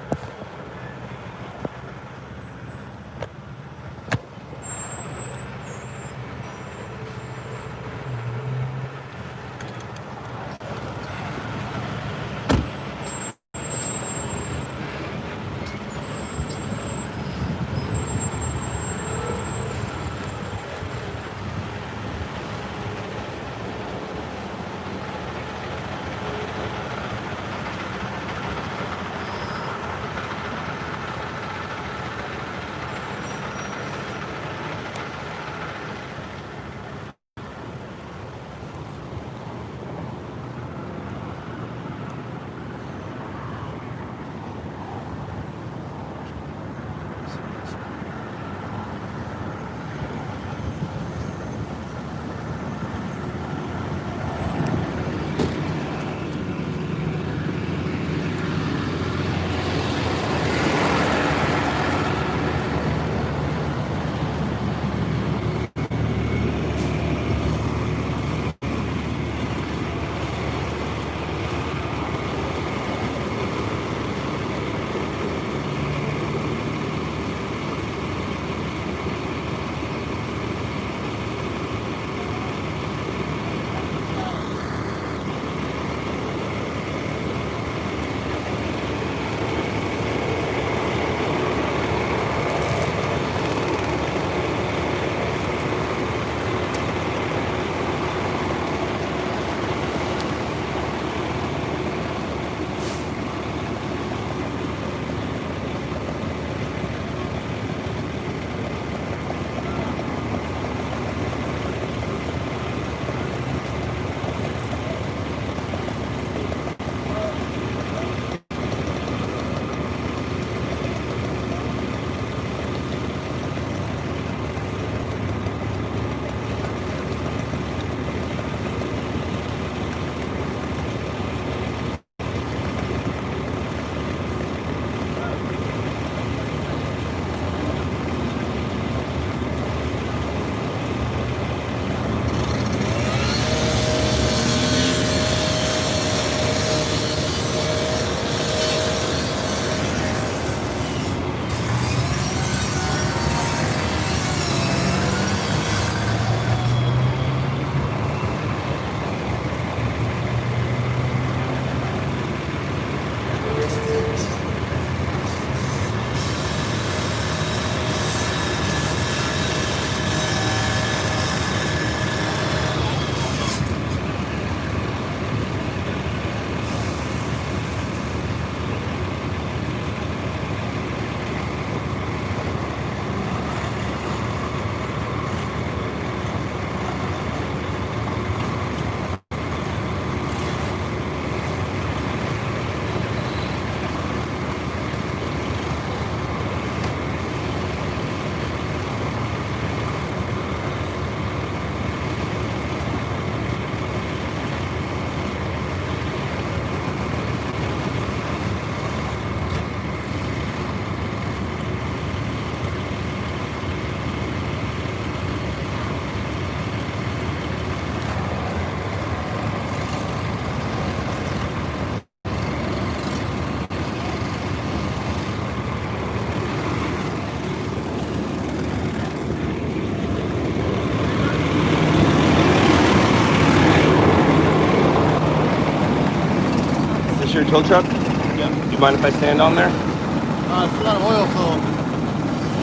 Is this your tow truck? Yeah. Do you mind if I stand on there? It's got an oil fill.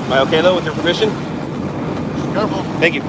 Am I okay though, with your permission? Careful. Thank you.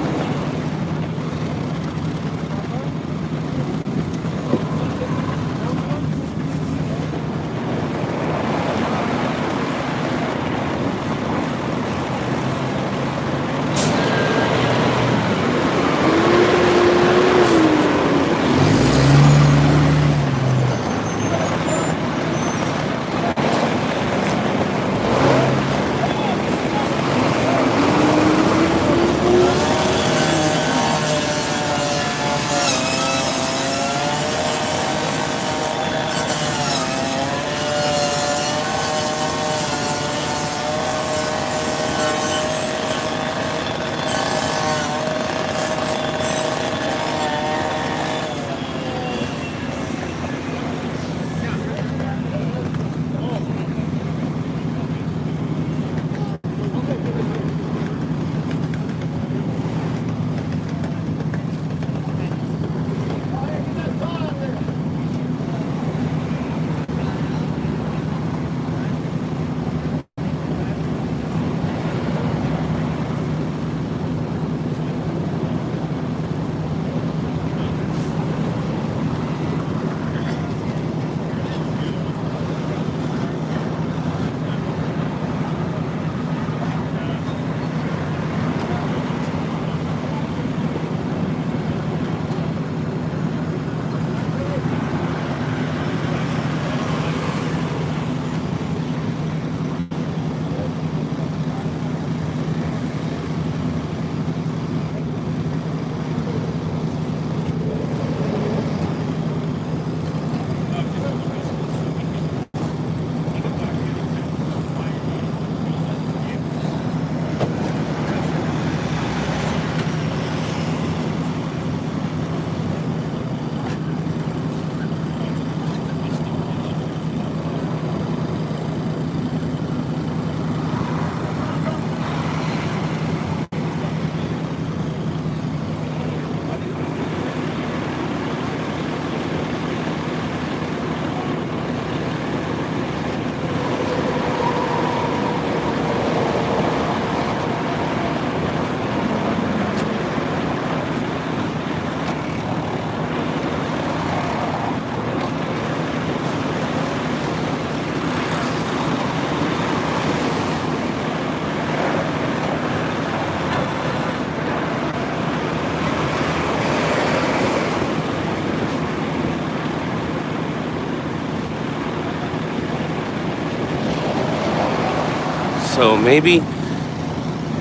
So maybe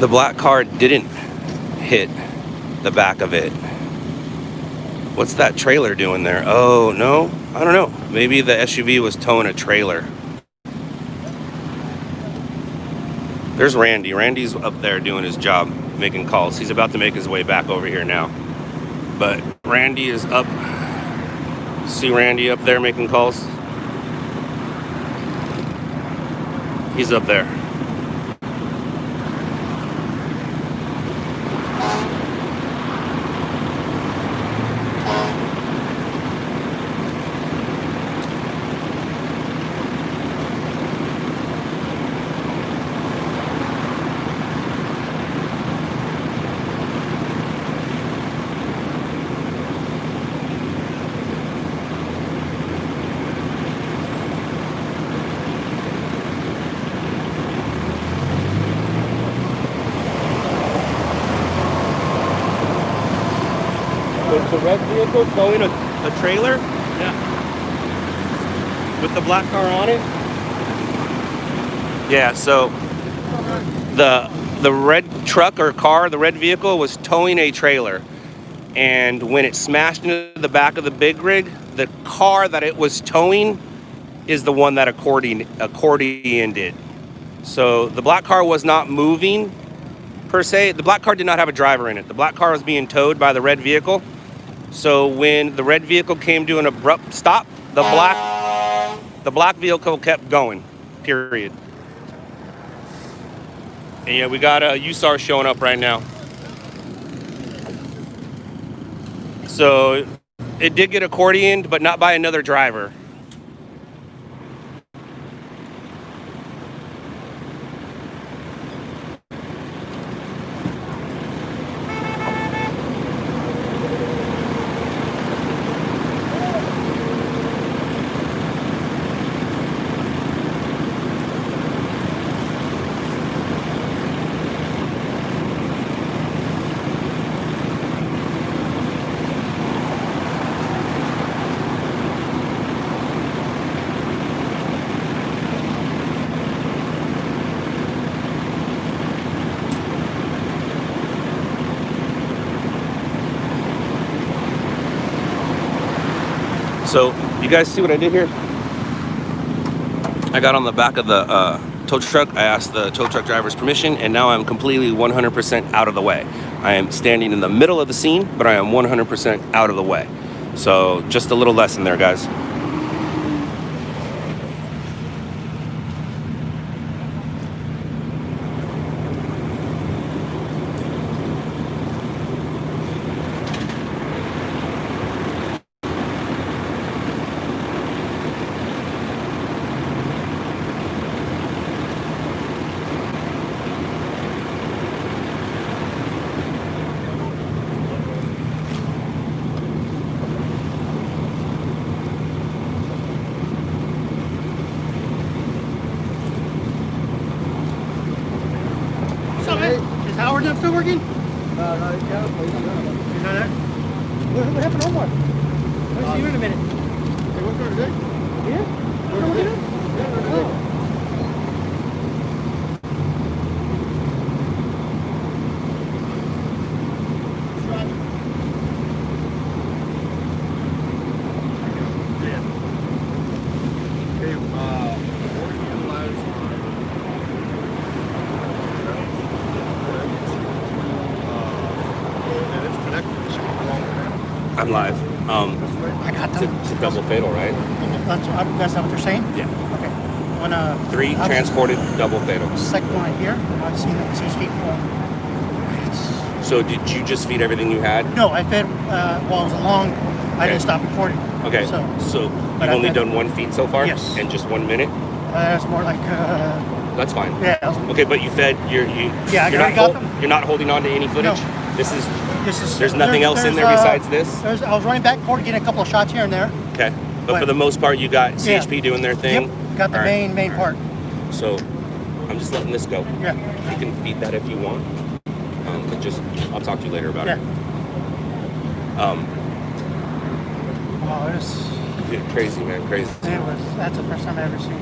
the black car didn't hit the back of it. What's that trailer doing there? Oh, no, I don't know. Maybe the SUV was towing a trailer. There's Randy. Randy's up there doing his job, making calls. He's about to make his way back over here now. But Randy is up. See Randy up there making calls? He's up there. Was the red vehicle towing a trailer? Yeah. With the black car on it? Yeah, so the red truck or car, the red vehicle was towing a trailer. And when it smashed into the back of the big rig, the car that it was towing is the one that accordioned it. So the black car was not moving per se. The black car did not have a driver in it. The black car was being towed by the red vehicle. So when the red vehicle came to an abrupt stop, the black vehicle kept going, period. And yeah, we got a USAR showing up right now. So it did get accordioned, but not by another driver. So, you guys see what I did here? I got on the back of the tow truck. I asked the tow truck driver's permission, and now I'm completely 100% out of the way. I am standing in the middle of the scene, but I am 100% out of the way. So, just a little lesson there, guys. Is Howard still working? No, he's not there? What happened to Omar? I'll see you in a minute. Hey, what's going today? Yeah? What's going today? Yeah, today. I'm live. I got them. It's a double fatal, right? That's not what they're saying? Yeah. Okay. When, 3 transported, double fatal. Second one here, I've seen the CHP. So did you just feed everything you had? No, I fed while I was along. I didn't stop recording. Okay. So you've only done 1 feed so far? Yes. And just 1 minute? It's more like. That's fine. Yeah. Okay, but you fed. You're not holding on to any footage. No. This is. There's nothing else in there besides this. I was running back forward, getting a couple of shots here and there. Okay, but for the most part, you got CHP doing their thing. Yep. Got the main part. So I'm just letting this go. Yeah. You can feed that if you want. But just I'll talk to you later about it. Wow, it was. Yeah, crazy, man, crazy. That's the first time I've ever seen.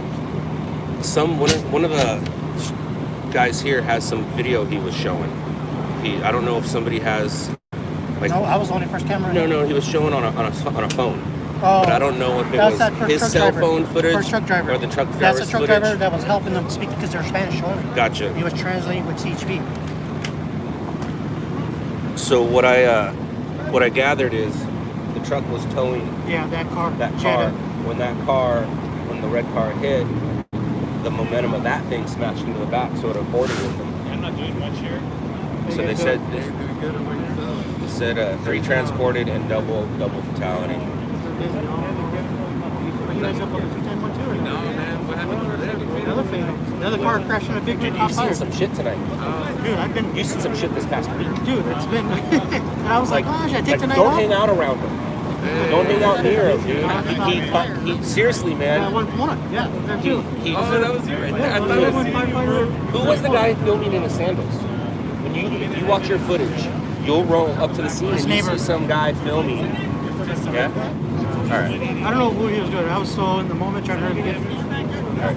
One of the guys here has some video he was showing. I don't know if somebody has. Like, No, I was on the first camera. No, he was showing on a phone. Oh, But I don't know if it that's was that first his truck cell driver. phone footage First truck driver. or the truck That's driver's the truck footage. driver that was helping them speak because they're Spanish only. Gotcha. He was translating with CHP. So what I gathered is the truck was towing Yeah, that car. that car. Jetta. When the red car hit, the momentum of that thing smashed into the back, so it avoided with them. I'm not doing much here. So they said 3 transported and double fatality. You guys up on the 210 too, or No, man, what happened for them? Another car crashed in a big Dude, cop you've seen fire. some shit tonight. Dude, I've been. You've seen some shit this past week. Dude, it's been. And I was like, gosh, I take Like, tonight don't off. hang out around him. Don't hang out near him, dude. He seriously, man. One Pomona. Yeah, there too. Oh, that was you right there. I thought Yeah, it was you. Who was the guy filming in his sandals? If you watch your footage, you'll roll up to the scene His and you neighbor. see some guy filming. Yeah? All right. I don't know who he was doing. I was so in the moment trying to get. All right.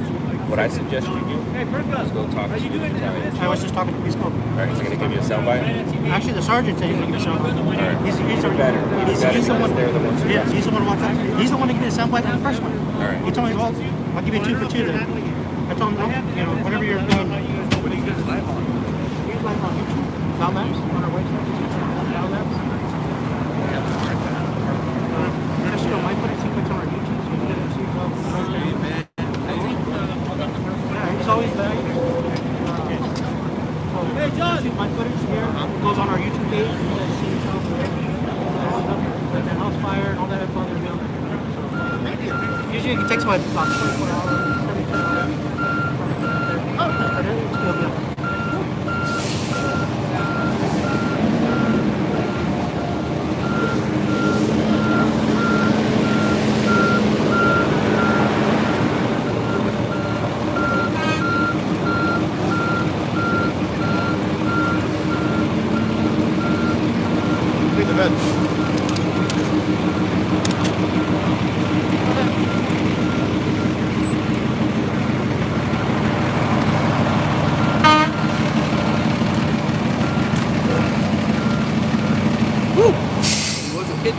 What I suggest you do is go talk to the Italian. I was just talking to Peace Corps. All right, is he going to give you a soundbite? Actually, the sergeant said he was going to give me a soundbite. All right. He's better. He's the one. They're the ones who Yeah, he's the one who walked up. He's the one to give me a soundbite on the first one. All right. He told me, well, I'll give you 2 for 2 then. I told him, no, whenever you're doing. What are you guys live on? He's live on YouTube. LOUDLABS on our website. LOUDLABS. Just my footage sequence on our YouTube, so you can see well. Yeah, he's always there. Hey, John! My footage here goes on our YouTube page. You guys see yourself there. The house fire and all that info they're doing. Usually it takes about 24 hours. 72 hours. Oh, it's good.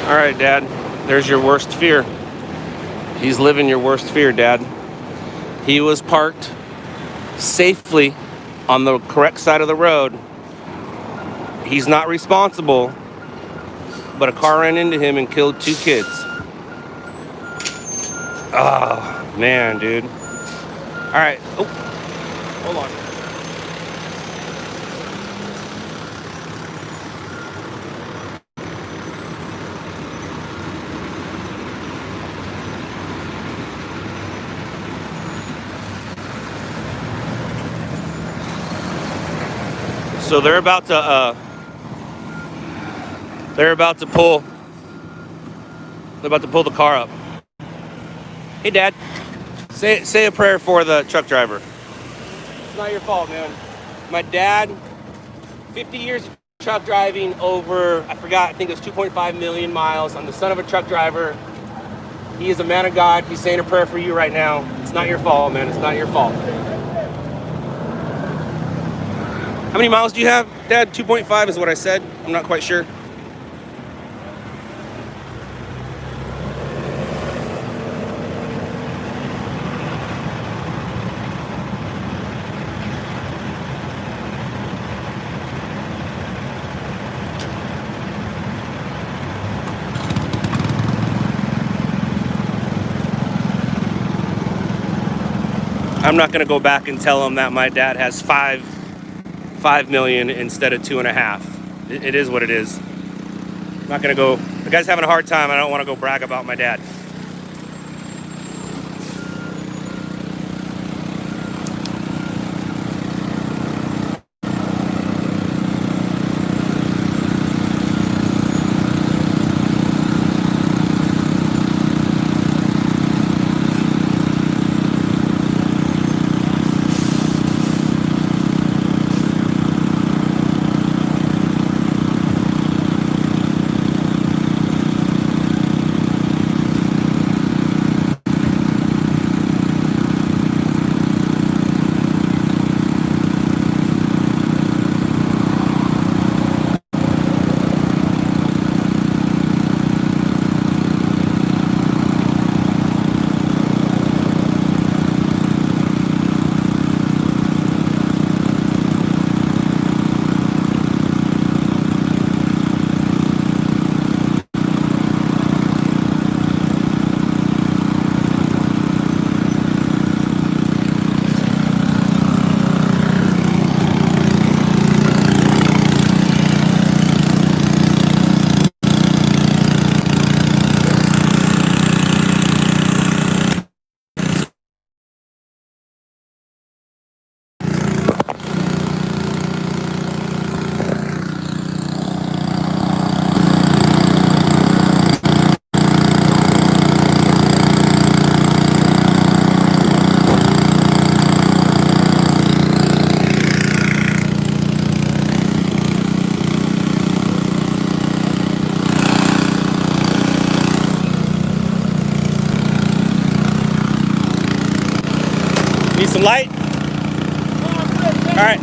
All right, Dad. There's your worst fear. He's living your worst fear, Dad. He was parked safely on the correct side of the road. He's not responsible, but a car ran into him and killed 2 kids. Oh, man, dude. All right. Oh, hold on. So they're about to pull the car up. Hey, Dad, say a prayer for the truck driver. It's not your fault, man. My dad, 50 years of truck driving, over, I forgot, I think it was 2.5 million miles. I'm the son of a truck driver. He is a man of God. He's saying a prayer for you right now. It's not your fault, man. It's not your fault. How many miles do you have, Dad? 2.5 is what I said. I'm not quite sure. I'm not gonna go back and tell him that my dad has 5 million instead of 2.5. It is what it is. I'm not gonna go. The guy's having a hard time. I don't want to go brag about my dad. Need some light? All right.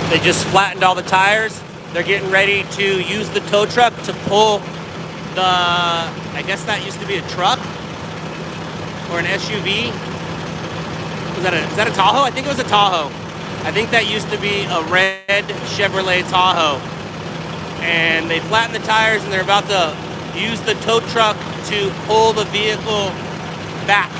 They just flattened all the tires. They're getting ready to use the tow truck to pull the, I guess that used to be a truck or an SUV. Is that a Tahoe? I think it was a Tahoe. I think that used to be a red Chevrolet Tahoe. And they flattened the tires and they're about to use the tow truck to pull the vehicle back.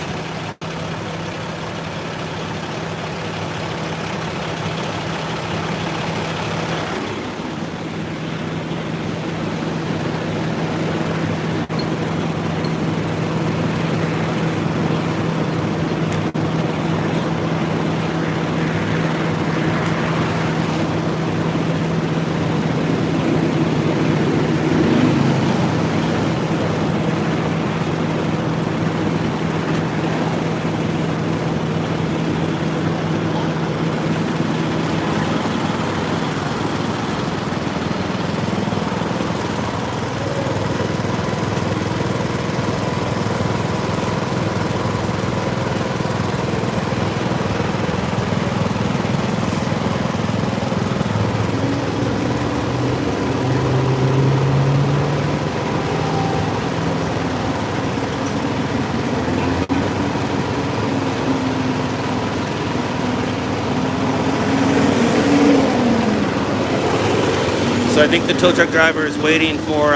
So I think the tow truck driver is waiting for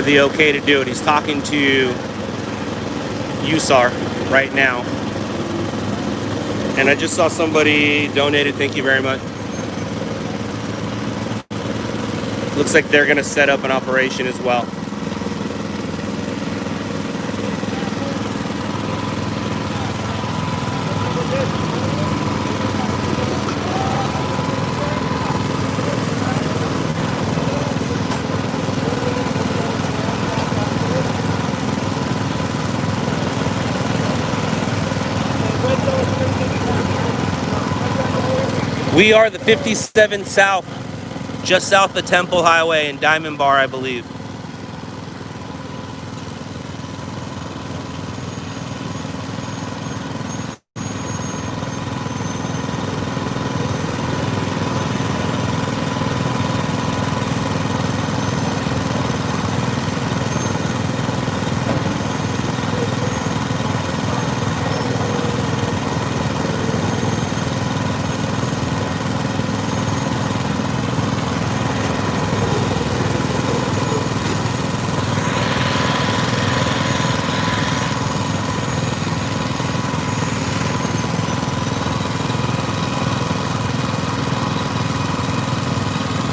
the okay to do it. He's talking to USAR right now. And I just saw somebody donated, thank you very much. Looks like they're gonna set up an operation as well. We are the 57 South, just south of Temple Highway in Diamond Bar, I believe.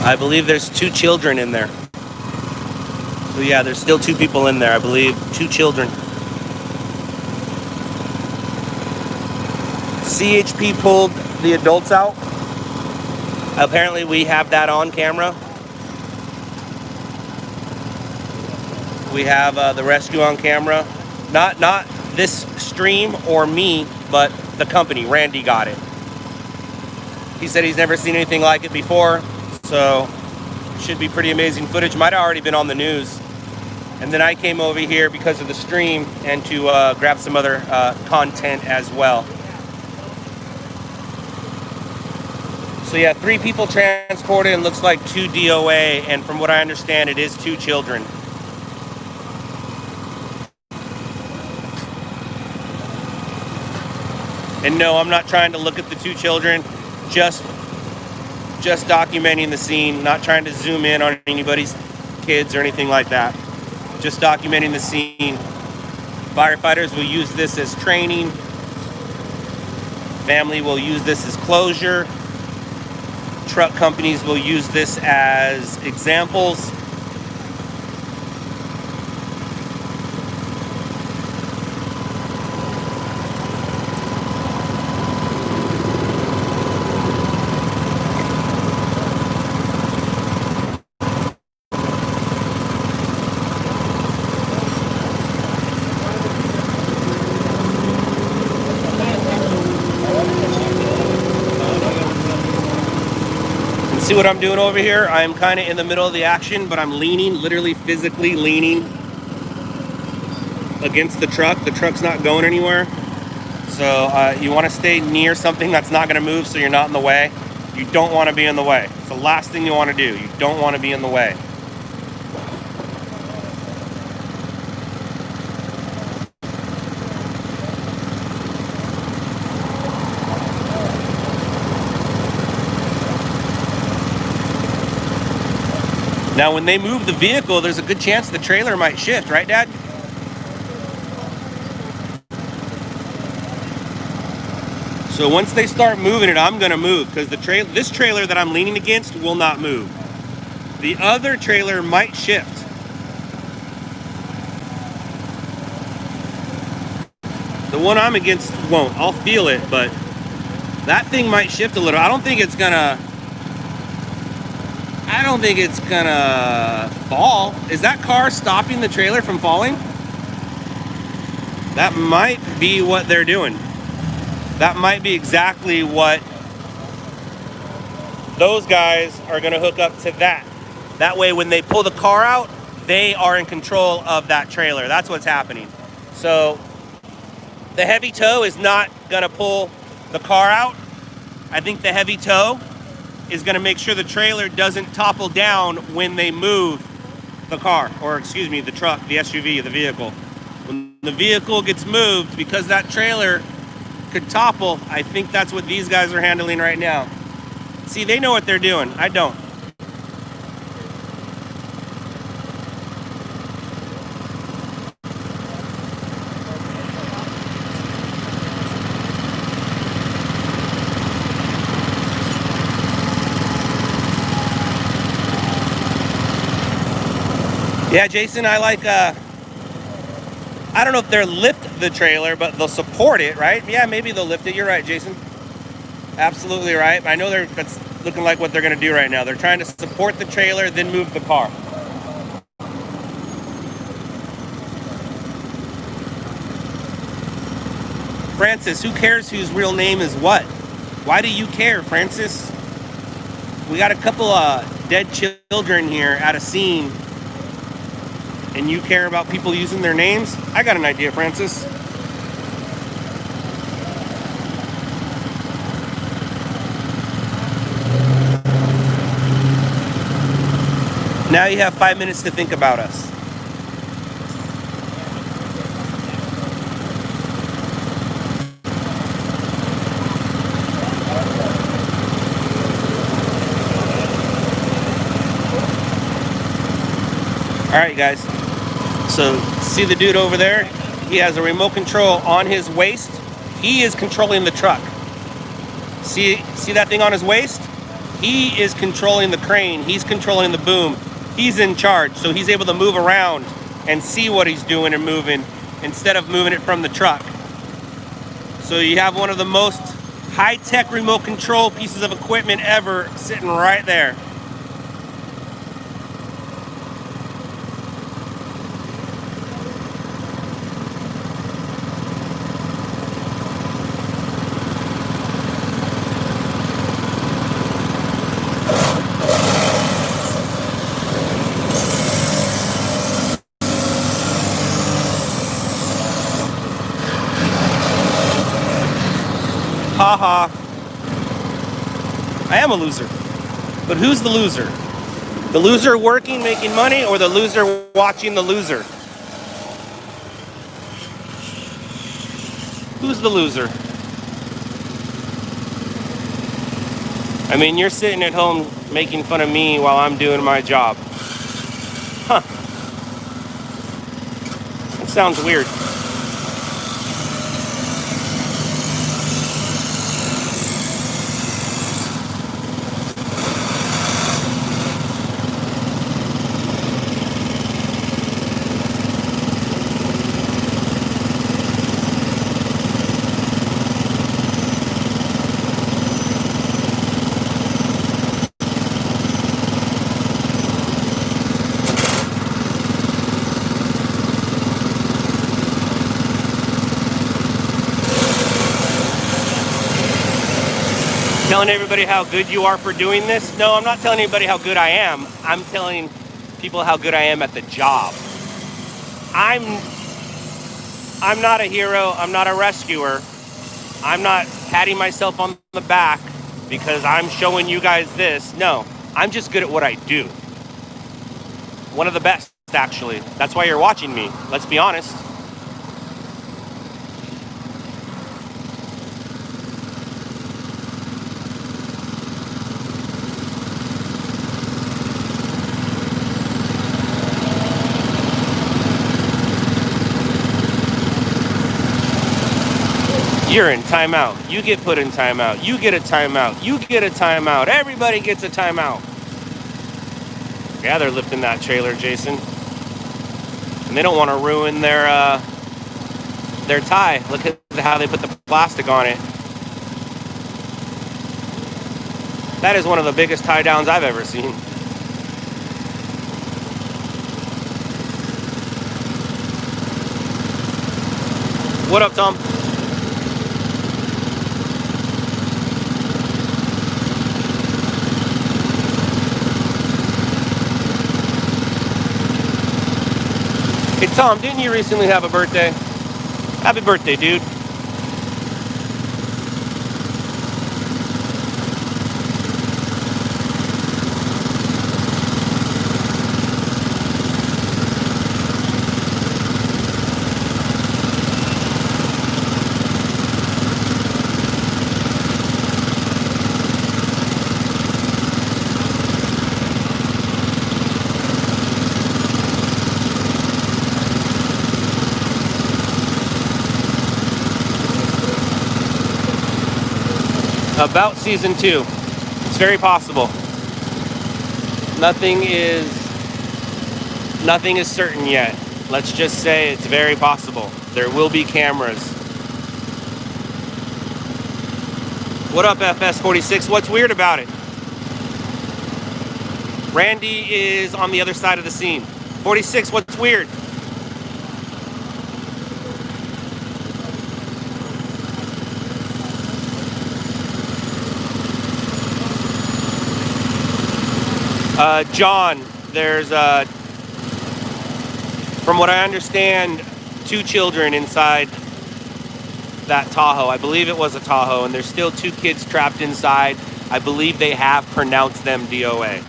I believe there's 2 children in there. So yeah, there's still 2 people in there, I believe. 2 children. CHP pulled the adults out. Apparently we have that on camera. We have the rescue on camera. Not this stream or me, but the company. Randy got it. He said he's never seen anything like it before. So, should be pretty amazing footage. Might have already been on the news. And then I came over here because of the stream and to grab some other content as well. So yeah, 3 people transported and looks like 2 DOA. And from what I understand, it is 2 children. And no, I'm not trying to look at the 2 children. Just documenting the scene, not trying to zoom in on anybody's kids or anything like that. Just documenting the scene. Firefighters will use this as training. Family will use this as closure. Truck companies will use this as examples. See what I'm doing over here? I'm kind of in the middle of the action, but I'm leaning, literally physically leaning against the truck. The truck's not going anywhere. So you want to stay near something that's not going to move so you're not in the way. You don't want to be in the way. It's the last thing you want to do. You don't want to be in the way. Now, when they move the vehicle, there's a good chance the trailer might shift, right, Dad? So once they start moving it, I'm gonna move because this trailer that I'm leaning against will not move. The other trailer might shift. The one I'm against won't. I'll feel it, but that thing might shift a little. I don't think it's gonna fall. Is that car stopping the trailer from falling? That might be what they're doing. That might be exactly what those guys are gonna hook up to that. That way when they pull the car out, they are in control of that trailer. That's what's happening. So the heavy tow is not gonna pull the car out. I think the heavy tow is gonna make sure the trailer doesn't topple down when they move the car, or excuse me, the truck, the SUV, the vehicle. When the vehicle gets moved, because that trailer could topple, I think that's what these guys are handling right now. See, they know what they're doing. I don't. Yeah, Jason, I like, I don't know if they'll lift the trailer, but they'll support it, right? Yeah, maybe they'll lift it. You're right, Jason. Absolutely right. I know that's looking like what they're going to do right now. They're trying to support the trailer, then move the car. Francis, who cares whose real name is what? Why do you care, Francis? We got a couple of dead children here at a scene, and you care about people using their names? I got an idea, Francis. Now you have 5 minutes to think about us. All right, guys. So see the dude over there? He has a remote control on his waist. He is controlling the truck. See that thing on his waist? He is controlling the crane. He's controlling the boom. He's in charge, so he's able to move around and see what he's doing and moving instead of moving it from the truck. So you have one of the most high-tech remote control pieces of equipment ever sitting right there. Haha. I am a loser. But who's the loser? The loser working, making money, or the loser watching the loser? Who's the loser? I mean, you're sitting at home making fun of me while I'm doing my job. Huh. That sounds weird. Telling everybody how good you are for doing this? No, I'm not telling anybody how good I am. I'm telling people how good I am at the job. I'm not a hero. I'm not a rescuer. I'm not patting myself on the back because I'm showing you guys this. No, I'm just good at what I do. One of the best, actually. That's why you're watching me. Let's be honest. You're in timeout. You get put in timeout. You get a timeout. You get a timeout. Everybody gets a timeout. Yeah, they're lifting that trailer, Jason. And they don't want to ruin their tie. Look at how they put the plastic on it. That is one of the biggest tie downs I've ever seen. What up, Tom? Hey, Tom, didn't you recently have a birthday? Happy birthday, dude. About season 2. It's very possible. Nothing is certain yet. Let's just say it's very possible. There will be cameras. What up, FS46? What's weird about it? Randy is on the other side of the scene. 46, what's weird? John, there's, from what I understand, 2 children inside that Tahoe. I believe it was a Tahoe, and there's still 2 kids trapped inside. I believe they have pronounced them DOA.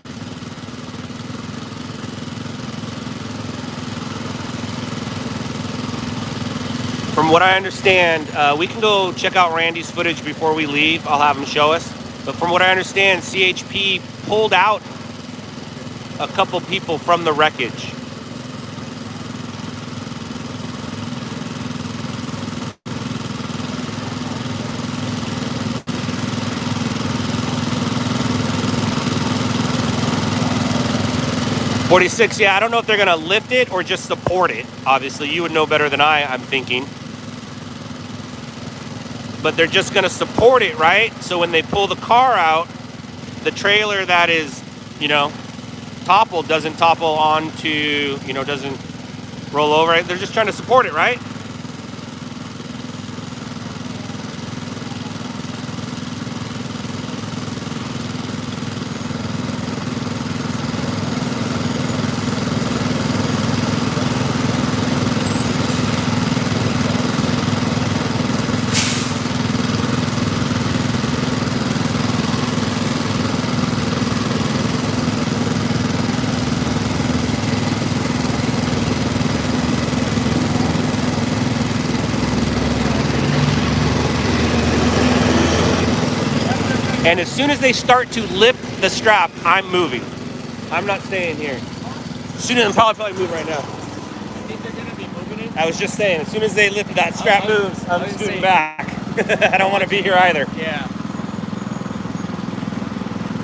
From what I understand, we can go check out Randy's footage before we leave. I'll have him show us. But from what I understand, CHP pulled out a couple people from the wreckage. $46, yeah, I don't know if they're gonna lift it or just support it. Obviously, you would know better than I'm thinking. But they're just gonna support it, right? So when they pull the car out, the trailer that is, you know, toppled doesn't topple onto, you know, doesn't roll over. Right? They're just trying to support it, right? And as soon as they start to lift the strap, I'm moving. I'm not staying here. As soon as I'm probably move right now. Think they're gonna be moving it? I was just saying, as soon as they lift that strap moves, I'm just moving back. I don't want to be here either. Yeah.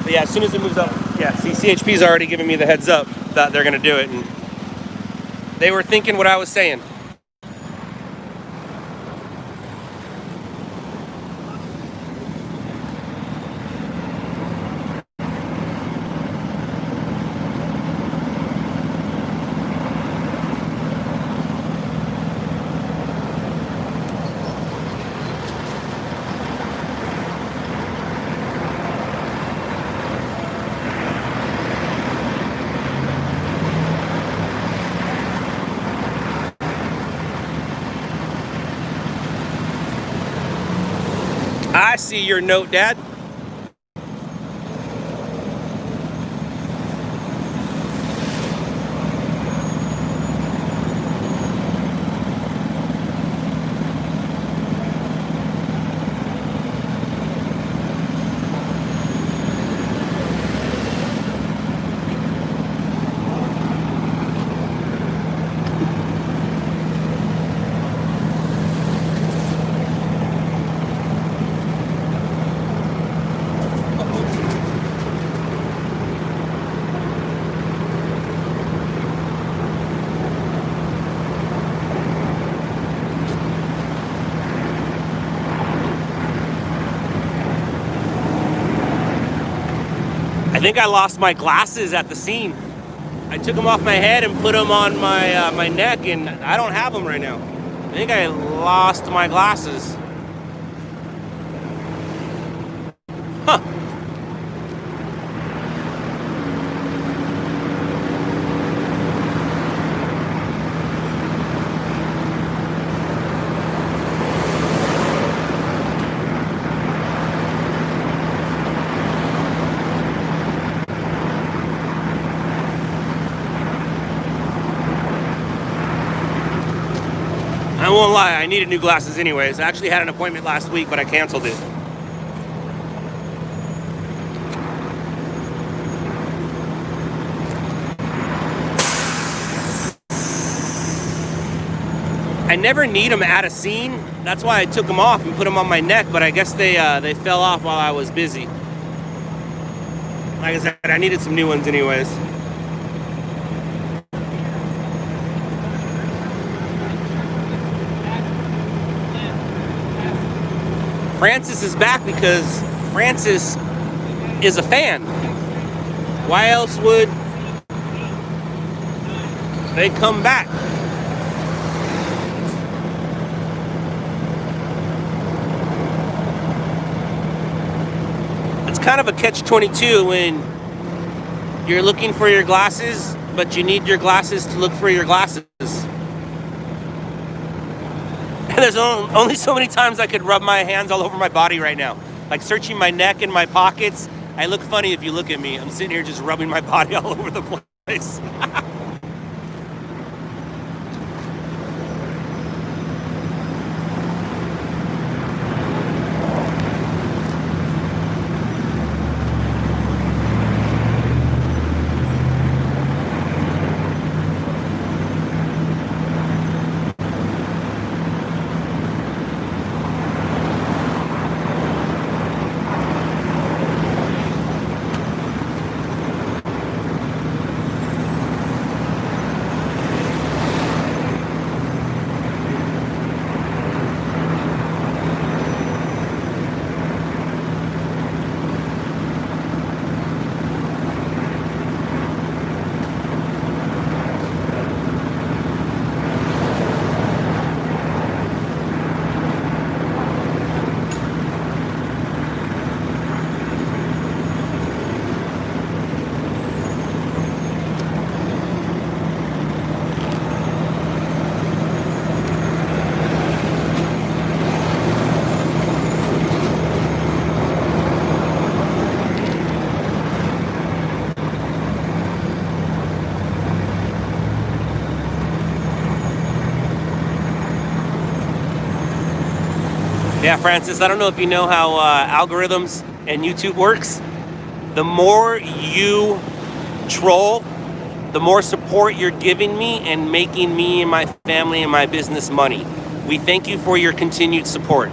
But yeah, as soon as it moves up, yeah. See, CHP's already giving me the heads up that they're gonna do it, and they were thinking what I was saying. I see your note, Dad. think I lost my glasses at the scene. I took them off my head and put them on my my neck, and I don't have them right now. I think I lost my glasses. Huh. I won't lie, I needed new glasses anyways. I actually had an appointment last week, but I canceled it. I never need them at a scene. That's why I took them off and put them on my neck, but I guess they fell off while I was busy. Like I said, I needed some new ones anyways. Francis is back because Francis is a fan. Why else would they come back? It's kind of a catch-22 when you're looking for your glasses, but you need your glasses to look for your glasses. And there's only so many times I could rub my hands all over my body right now. Like searching my neck and my pockets. I look funny if you look at me. I'm sitting here just rubbing my body all over the place. Yeah, Francis, I don't know if you know how algorithms and YouTube works. The more you troll, the more support you're giving me and making me and my family and my business money. We thank you for your continued support.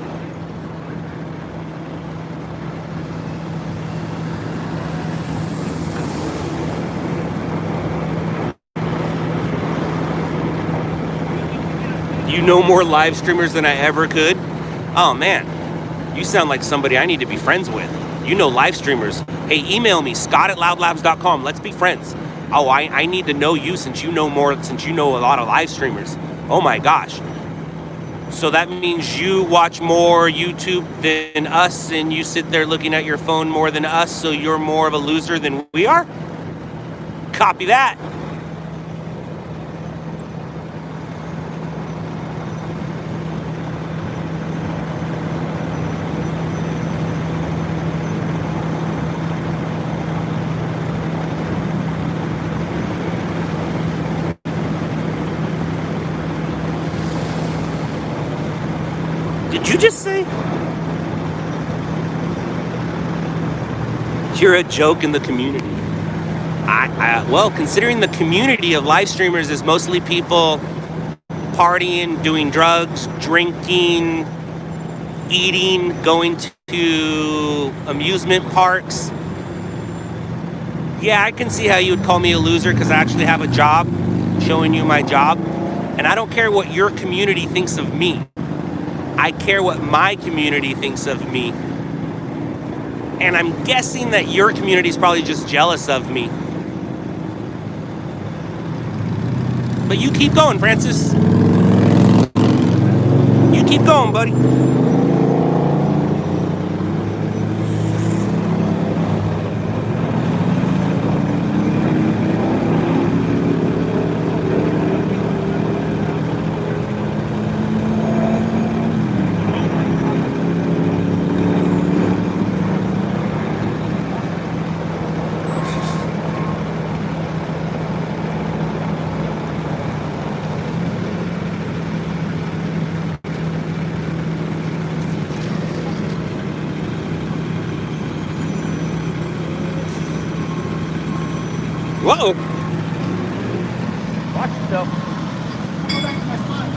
You know more live streamers than I ever could. Oh man, you sound like somebody I need to be friends with. You know live streamers. Hey, email me, scott@loudlabs.com. Let's be friends. Oh, I need to know you since you know more, since you know a lot of live streamers. Oh my gosh. So that means you watch more YouTube than us and you sit there looking at your phone more than us, so you're more of a loser than we are? Copy that. Did you just say? You're a joke in the community. Well, considering the community of live streamers is mostly people partying, doing drugs, drinking, eating, going to amusement parks. Yeah, I can see how you would call me a loser because I actually have a job, showing you my job. And I don't care what your community thinks of me. I care what my community thinks of me. And I'm guessing that your community is probably just jealous of me. But you keep going, Francis. You keep going, buddy. Whoa. Watch yourself. Go back to my spot.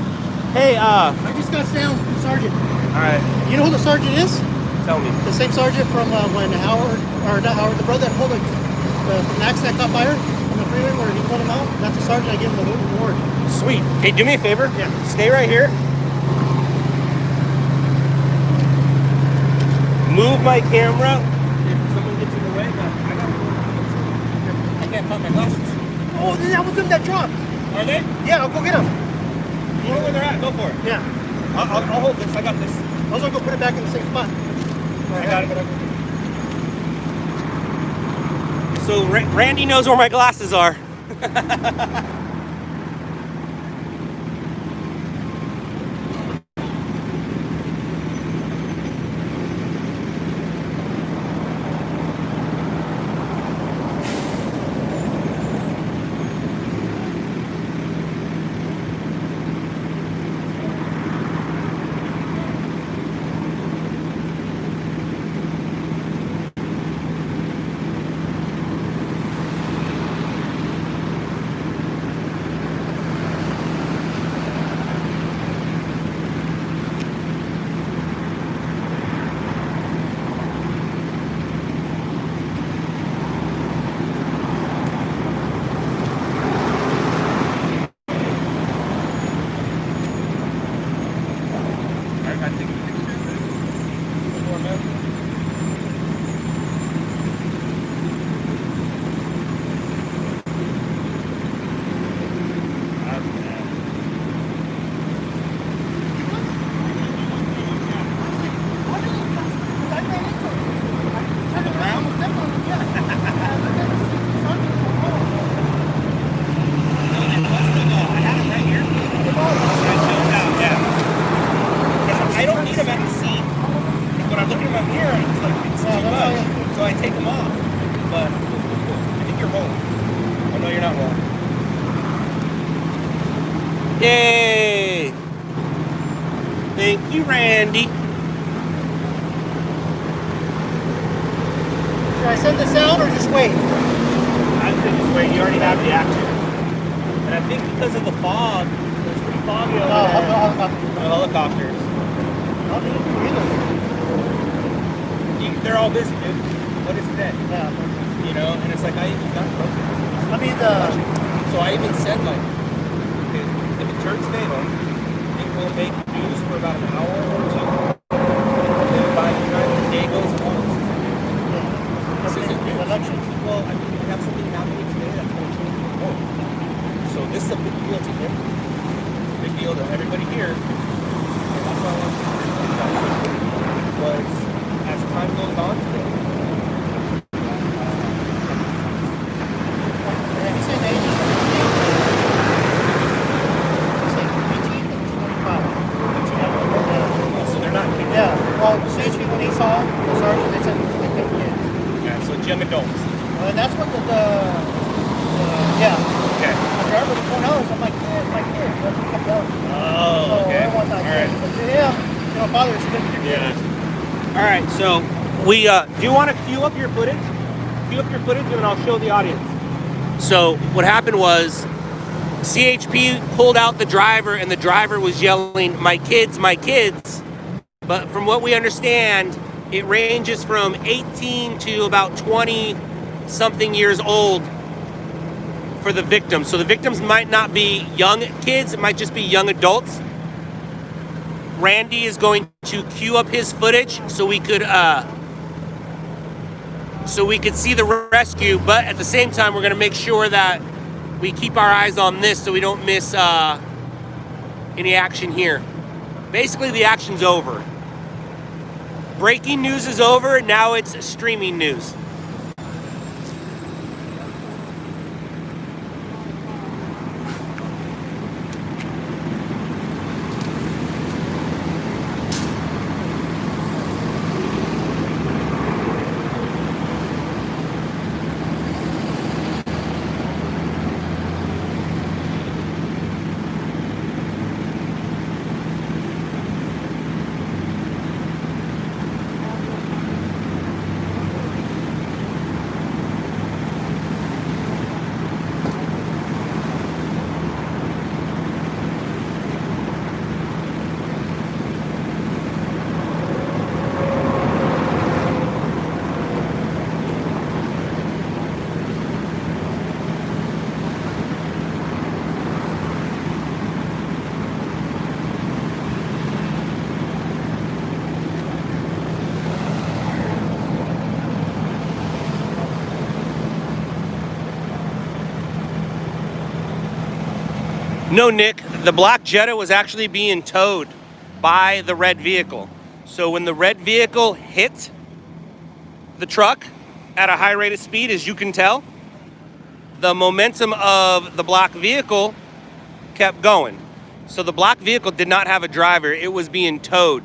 Hey, I just got sound from Sergeant. alright, You know who the sergeant is? tell me. The same sergeant from when Howard, or not Howard, the brother that pulled from the accident that caught fire on the freeway where he pulled him out. That's the sergeant I gave him the award. Sweet. Hey, do me a favor. Yeah. Stay right here. Move my camera. If someone gets in the way, I can't find my glasses. Oh, then that was him that dropped. Are they? Yeah, I'll go get him. You know where they're at? Go for it. Yeah. I'll hold this. I got this. I was gonna go put it back in the same spot. I got it. So Randy knows where my glasses are. I don't need them at the scene. When I'm looking at them here, it's like it's too much. So I take them off. But I think you're rolling. Oh no, you're not rolling. Yay! Thank you, Randy. Should I send this out or just wait? I think just wait. You already have the action. And I think because of the fog, it's pretty foggy over there. The helicopters. They're all busy, dude. What is today? Yeah. You know, and it's like I even got broken. I mean So I even said like, if it turns fatal, it will make news for about an hour or two. And then by the time the day goes on, this isn't news. elections. Well, I mean, we have something happening today that's going to change the world. So this is a big deal to him. It's a big deal to everybody here. And that's why I want to was as time goes on today. So they're not kids. Yeah, well, CHP when he saw the sergeant, they said they couldn't kids. Yeah, so young adults. And that's what yeah. Okay. After everybody going out, I'm like, yeah, my kids. That's what comes out. Oh, So okay. everyone's not All right. kids. But to him, fathers couldn't. Yeah. All right, so we do you want to queue up your footage? Queue up your footage and I'll show the audience. So what happened was CHP pulled out the driver and the driver was yelling, my kids, my kids. But from what we understand, it ranges from 18 to about 20 something years old for the victims. So the victims might not be young kids, it might just be young adults. Randy is going to queue up his footage so we could so we could see the rescue, but at the same time, we're gonna make sure that we keep our eyes on this so we don't miss any action here. Basically, the action's over. Breaking news is over, now it's streaming news. No, Nick, the black Jetta was actually being towed by the red vehicle. So when the red vehicle hit the truck at a high rate of speed, as you can tell, the momentum of the black vehicle kept going. So the black vehicle did not have a driver, it was being towed.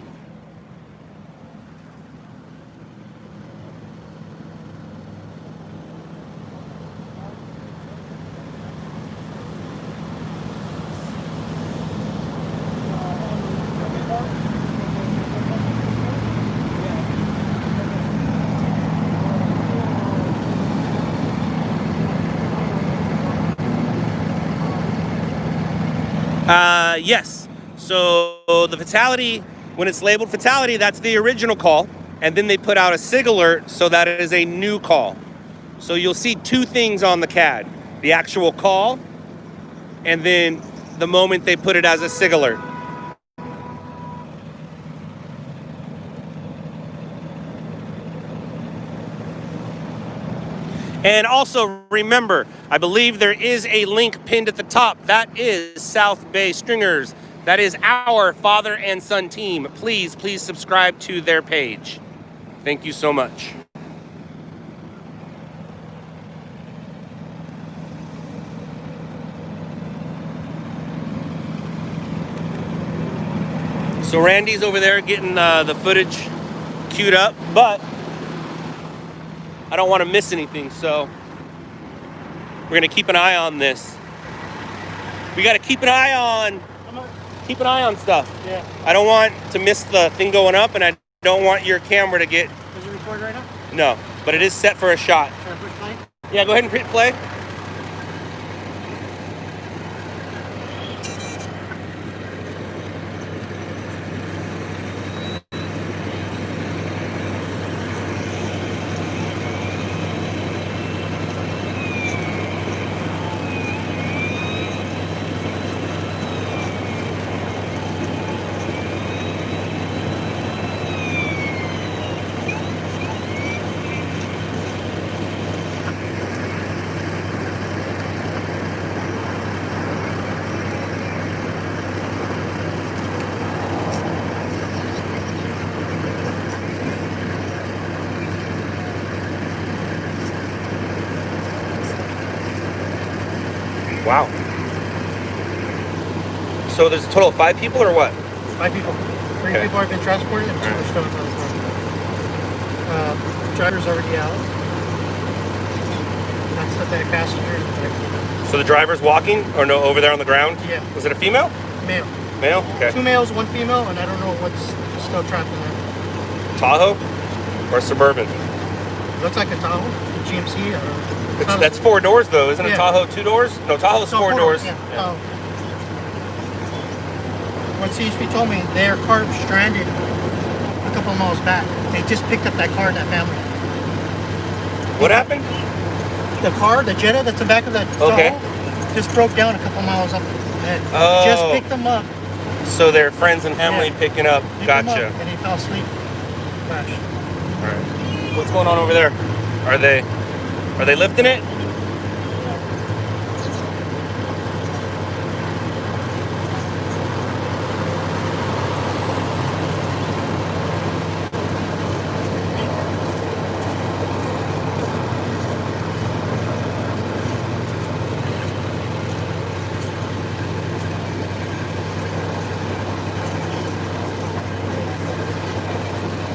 Yes. So the fatality, when it's labeled fatality, that's the original call. And then they put out a SIG alert, so that it is a new call. So you'll see two things on the CAD. The actual call, and then the moment they put it as a SIG alert. And also remember, I believe there is a link pinned at the top. That is South Bay Stringers. That is our father and son team. Please subscribe to their page. Thank you so much. So Randy's over there getting the footage queued up, but I don't want to miss anything, so we're gonna keep an eye on this. We gotta keep an eye on stuff. Yeah. I don't want to miss the thing going up, and I don't want your camera to get. Does it record right now? No, but it is set for a shot. Should I push play? Yeah, go ahead and hit play. Wow. So there's a total of 5 people or what? 5 people. 3 Okay. people have been transported and 2 are still inside the car. Driver's already out. That's the passenger. So the driver's walking, or no, over there on the ground? Yeah. Was it a female? Male. Male? Okay. 2 males, 1 female, and I don't know what's still trapped in there. Tahoe or Suburban? Looks like a Tahoe, a GMC. That's 4 doors though, isn't it? Yeah. Tahoe 2 doors? No, Tahoe's No, 4 doors. Yeah. What CHP told me, their car was stranded a couple of miles back. They just picked up that car, that family. What happened? The car, the Jetta that's the back of that Okay. Tahoe, just broke down a couple miles up ahead. Oh. Just picked them up. So their friends and family picking up. Picked them Gotcha. up, and he fell asleep. Crashed. All right. What's going on over there? Are they lifting it?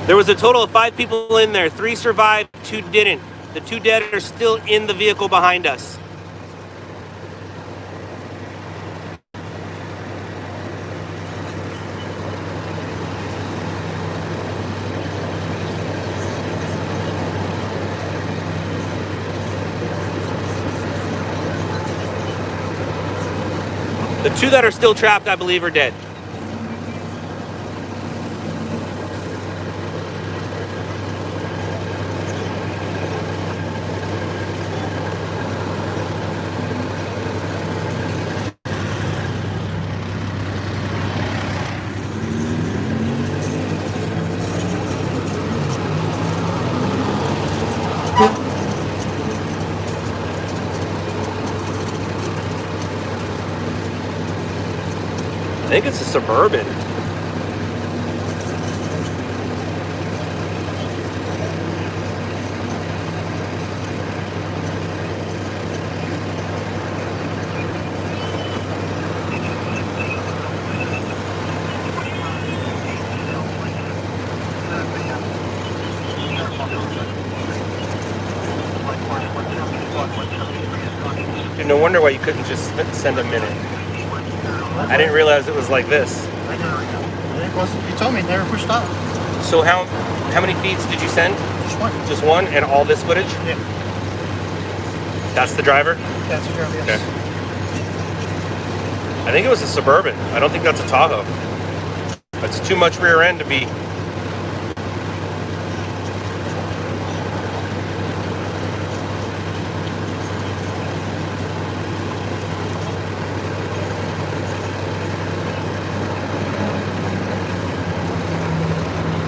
There was a total of 5 people in there. 3 survived, 2 didn't. The 2 dead are still in the vehicle behind us. The 2 that are still trapped, I believe, are dead. I think it's a Suburban. Dude, no wonder why you couldn't just send a minute. I didn't realize it was like this. You told me, never pushed stop. So how many feeds did you send? Just one. Just one, and all this footage? Yeah. That's the driver? That's the driver, yes. Okay. I think it was a Suburban. I don't think that's a Tahoe. That's too much rear end to be.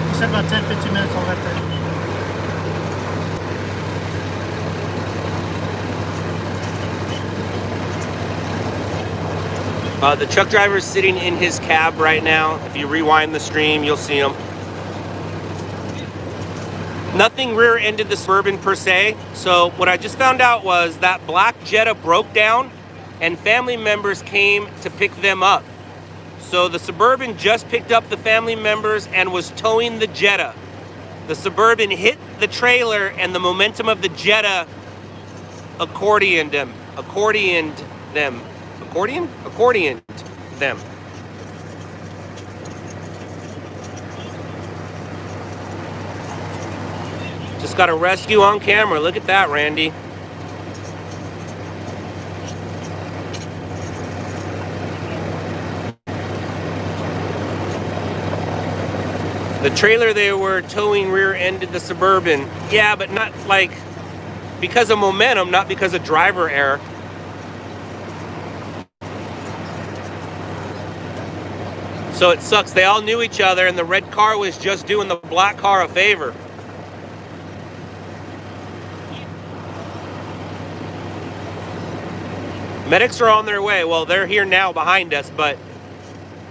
You said about 10-15 minutes on left there. The truck driver is sitting in his cab right now. If you rewind the stream, you'll see him. Nothing rear-ended the Suburban per se. So what I just found out was that black Jetta broke down and family members came to pick them up. So the Suburban just picked up the family members and was towing the Jetta. The Suburban hit the trailer and the momentum of the Jetta accordioned them. Just got a rescue on camera. Look at that, Randy. The trailer they were towing rear-ended the Suburban. Yeah, but not like because of momentum, not because of driver error. So it sucks. They all knew each other, and the red car was just doing the black car a favor. Medics are on their way. Well, they're here now behind us, but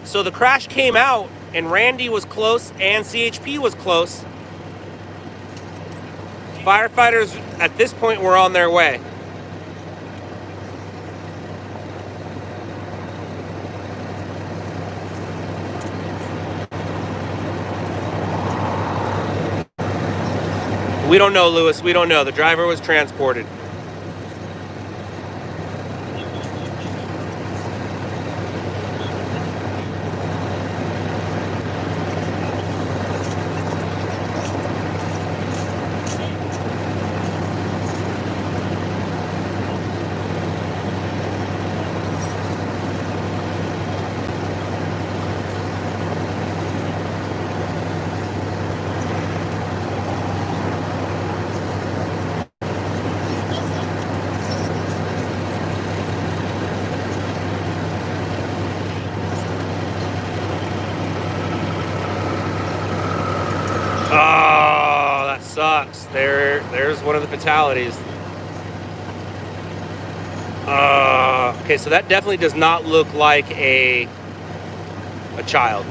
so the crash came out, and Randy was close, and CHP was close. Firefighters at this point were on their way. We don't know, Lewis. We don't know. The driver was transported. sucks. There's one of the fatalities. Okay, so that definitely does not look like a child.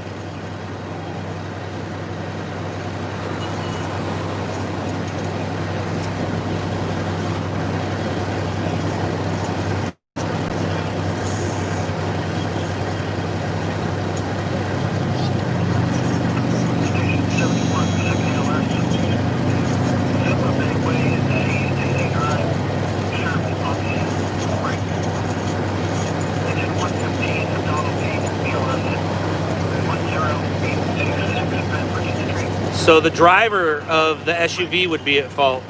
So the driver of the SUV would be at fault.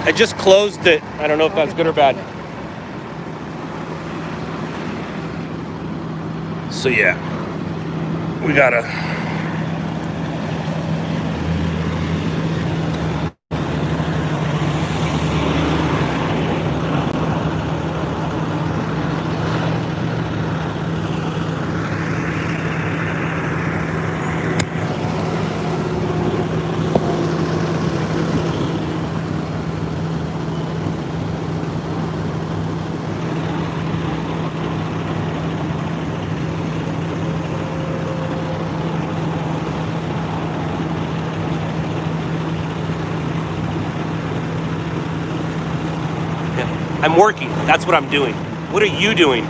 I just closed it. I don't know if that's good or bad. So yeah, we gotta. I'm working. That's what I'm doing. What are you doing?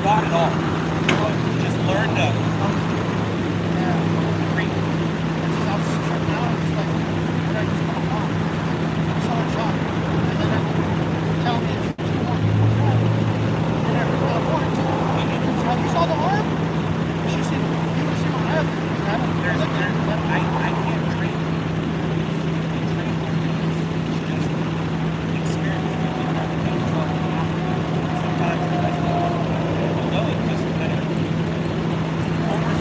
forgot it all. You just learned to read. I was tripping out. I was like, what did I just come on? I'm so in shock. And then they tell me it's 2 more people driving. And every one or two. Have you saw the arm? You should see. You would see what happened. I can't train. Sometimes I know it just kind of over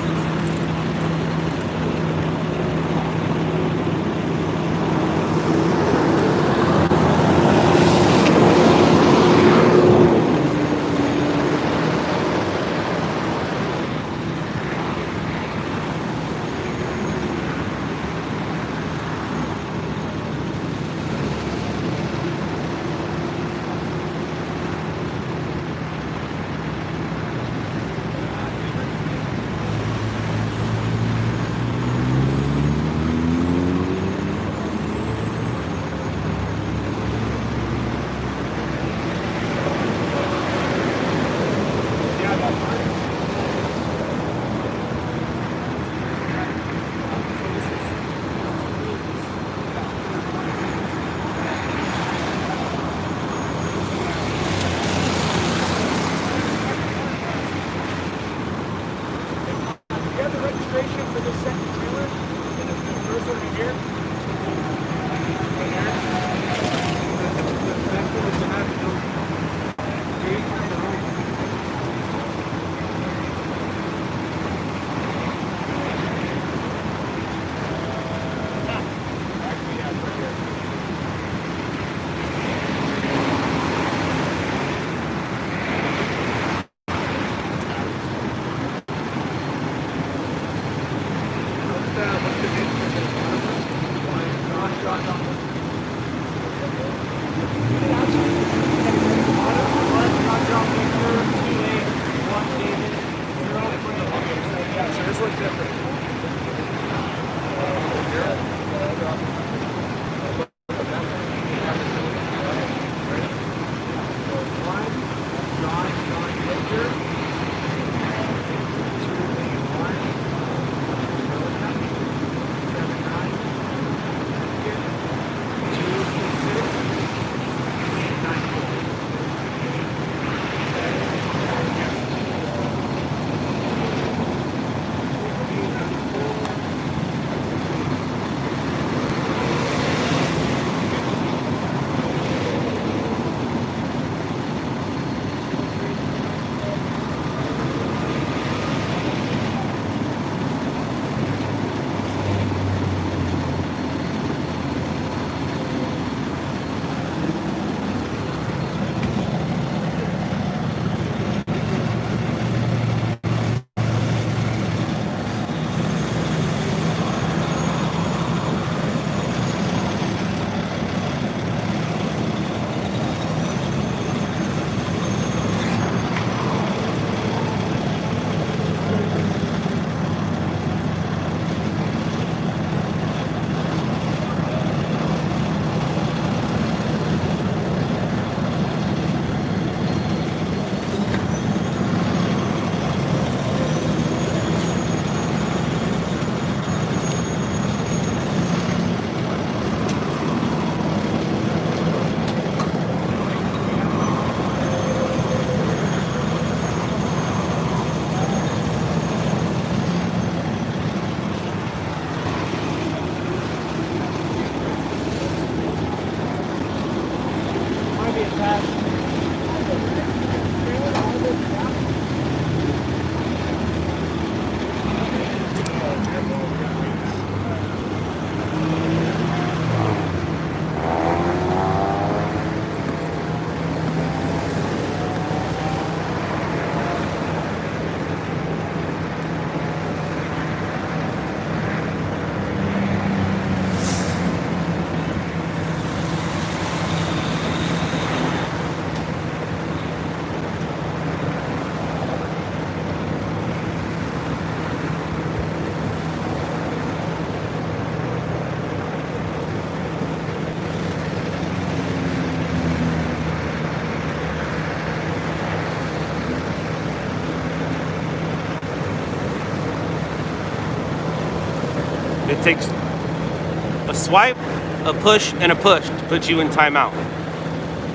It takes a swipe, a push, and a push to put you in timeout.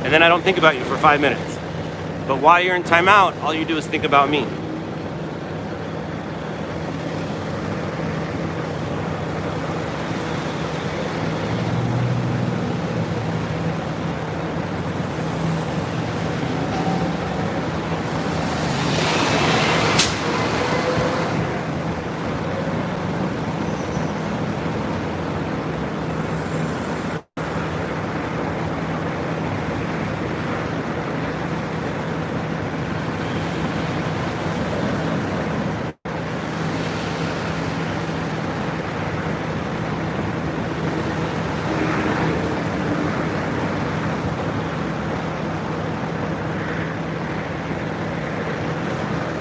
And then I don't think about you for 5 minutes. But while you're in timeout, all you do is think about me.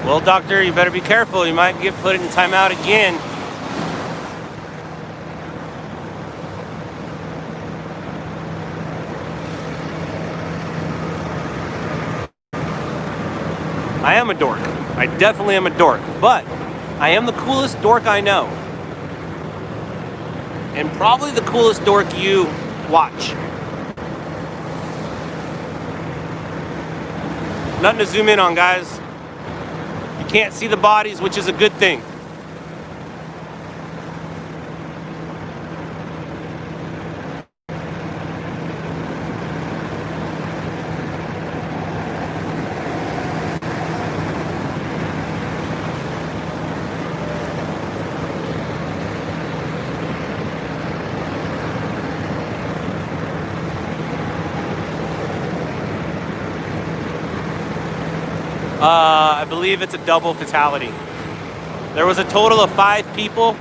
Well, doctor, you better be careful. You might get put in timeout again. I am a dork. I definitely am a dork. But I am the coolest dork I know. And probably the coolest dork you watch. Nothing to zoom in on, guys. You can't see the bodies, which is a good thing. I believe it's a double fatality. There was a total of 5 people.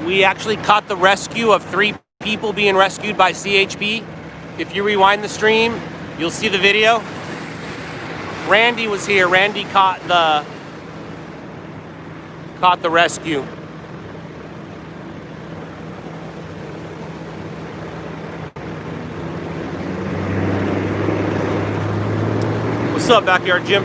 We actually caught the rescue of 3 people being rescued by CHP. If you rewind the stream, you'll see the video. Randy was here. Randy caught the rescue. What's up, Backyard Jim?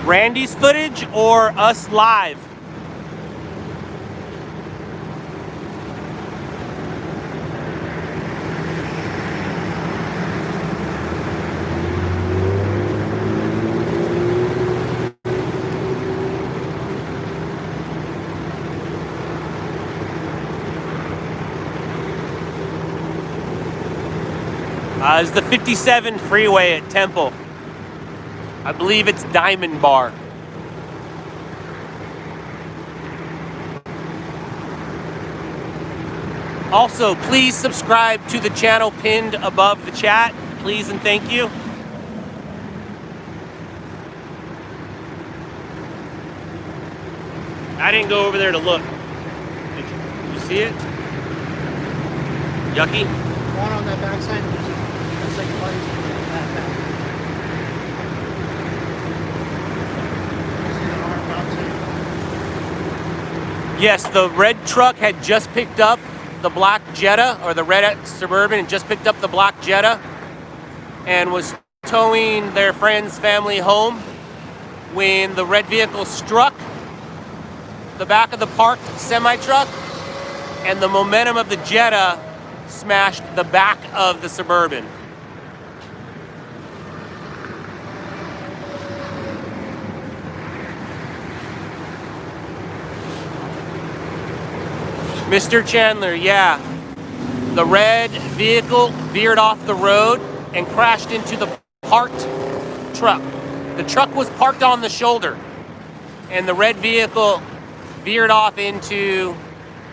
Randy's footage or us live? It's the 57 freeway at Temple. I believe it's Diamond Bar. Also, please subscribe to the channel pinned above the chat. Please and thank you. I didn't go over there to look. Did you see it? Yucky? One on that backside, that's like parties in that back. Yes, the red truck had just picked up the black Jetta, or the red Suburban, and just picked up the black Jetta and was towing their friend's family home when the red vehicle struck the back of the parked semi-truck, and the momentum of the Jetta smashed the back of the Suburban. Mr. Chandler, yeah. The red vehicle veered off the road and crashed into the parked truck. The truck was parked on the shoulder, and the red vehicle veered off into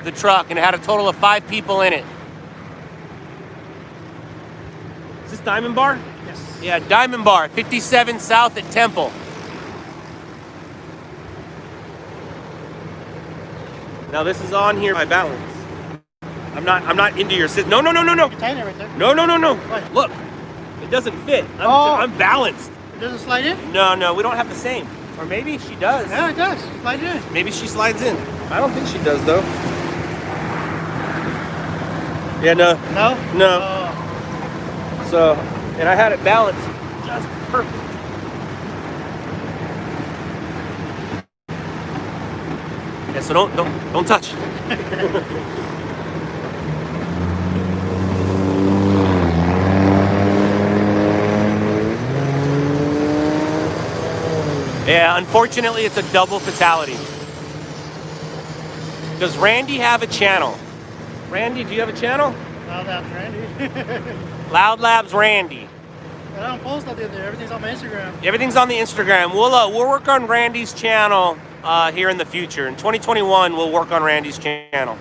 the truck and had a total of 5 people in it. Is this Diamond Bar? Yes. Yeah, Diamond Bar, 57 South at Temple. Now this is on here by balance. I'm not into your system. No. Tighten it right there. No. What? Look, it doesn't fit. Oh. I'm balanced. It doesn't slide in? No, we don't have the same. Or maybe she does. Yeah, it does. Slide in. Maybe she slides in. I don't think she does though. Yeah, no. No? No. So, and I had it balanced just perfect. Yeah, so don't touch. Yeah, unfortunately, it's a double fatality. Does Randy have a channel? Randy, do you have a channel? LOUDLABS Randy. LOUDLABS Randy. I don't post nothing there. Everything's on my Instagram. Everything's on the Instagram. We'll work on Randy's channel here in the future. In 2021, we'll work on Randy's channel.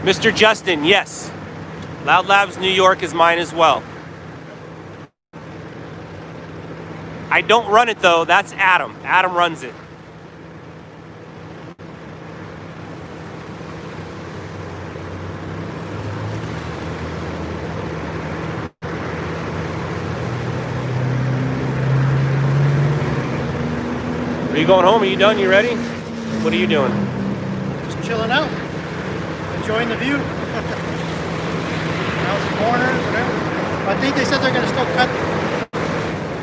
Mr. Justin, yes. LOUDLABS New York is mine as well. I don't run it though, that's Adam. Adam runs it. Are you going home? Are you done? You ready? What are you doing? Just chilling out. Enjoying the view. Now some corners, whatever. I think they said they're going to still cut the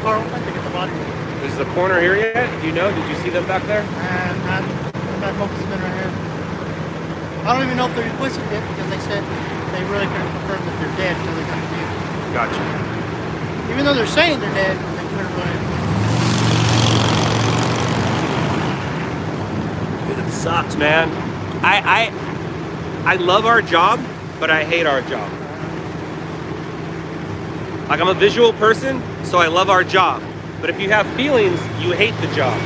car open to get the body. Is the corner here yet? Do you know? Did you see them back there? And I'm not focusing in right here. I don't even know if they're replacing it because they said they really couldn't confirm that they're dead until they got the view. Gotcha. Even though they're saying they're dead, they couldn't really. It sucks, man. I love our job, but I hate our job. Like, I'm a visual person, so I love our job. But if you have feelings, you hate the job.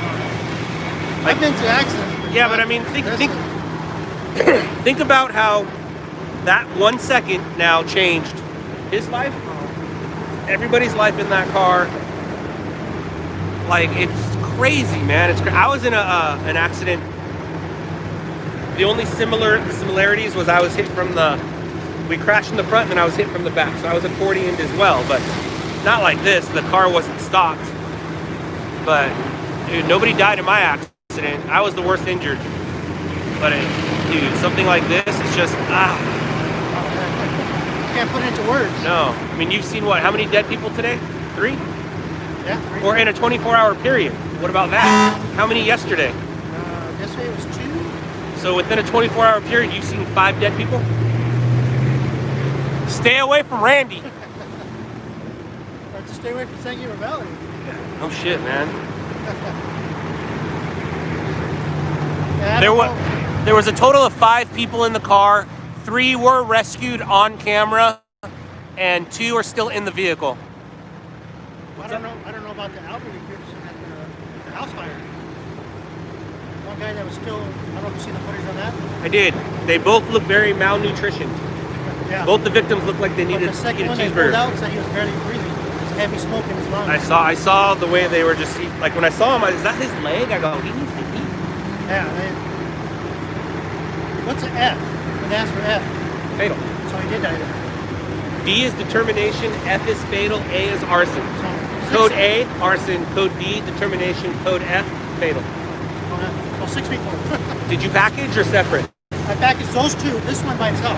Like, I've been to accidents. yeah, but I mean, think about how that 1 second now changed his life, everybody's life in that car. Like, it's crazy, man. I was in an accident. The only similarities was I was hit from we crashed in the front and then I was hit from the back. So I was accordioned as well, but not like this. The car wasn't stopped. But dude, nobody died in my accident. I was the worst injured. But dude, something like this, it's just, Can't put it into words. No. I mean, you've seen what? How many dead people today? 3? Yeah, 3. Or in a 24-hour period. What about that? How many yesterday? Yesterday it was 2. So within a 24-hour period, you've seen 5 dead people? Stay away from Randy. Or to stay away from San Gabriel Valley. No shit, man. Yeah, There was a total of 5 people in the car. 3 were rescued on camera, and 2 are still in the vehicle. I don't know about the elderly person at the house fire. One guy that was still, I don't know if you seen the footage on that. I did. They both look very malnutritioned. Yeah. Both the victims looked like they But needed the to second eat a one they pulled cheeseburger. out said he was barely breathing. There's heavy smoke in his lungs. I saw the way they were just like when I saw him. Is that his leg? I go, he needs to eat. Yeah. What's an F? When they asked for F. Fatal. So he did die. D is determination. F is fatal. A is arson. So Code A, arson. Code B, determination. Code F, fatal. Well, 6 people. Did you package or separate? I packaged those 2. This one by itself.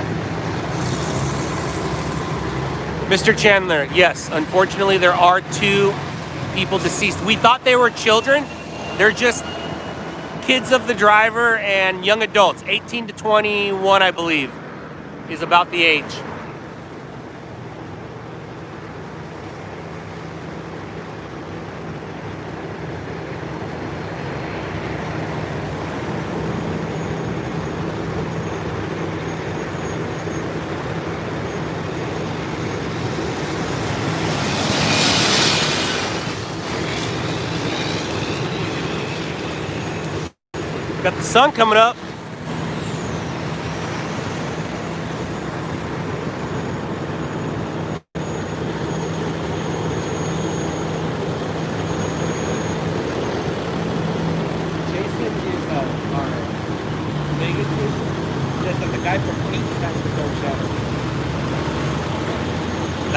Mr. Chandler, yes, unfortunately there are 2 people deceased. We thought they were children. They're just kids of the driver and young adults. 18 to 21, I believe, is about the age. Got the sun coming up.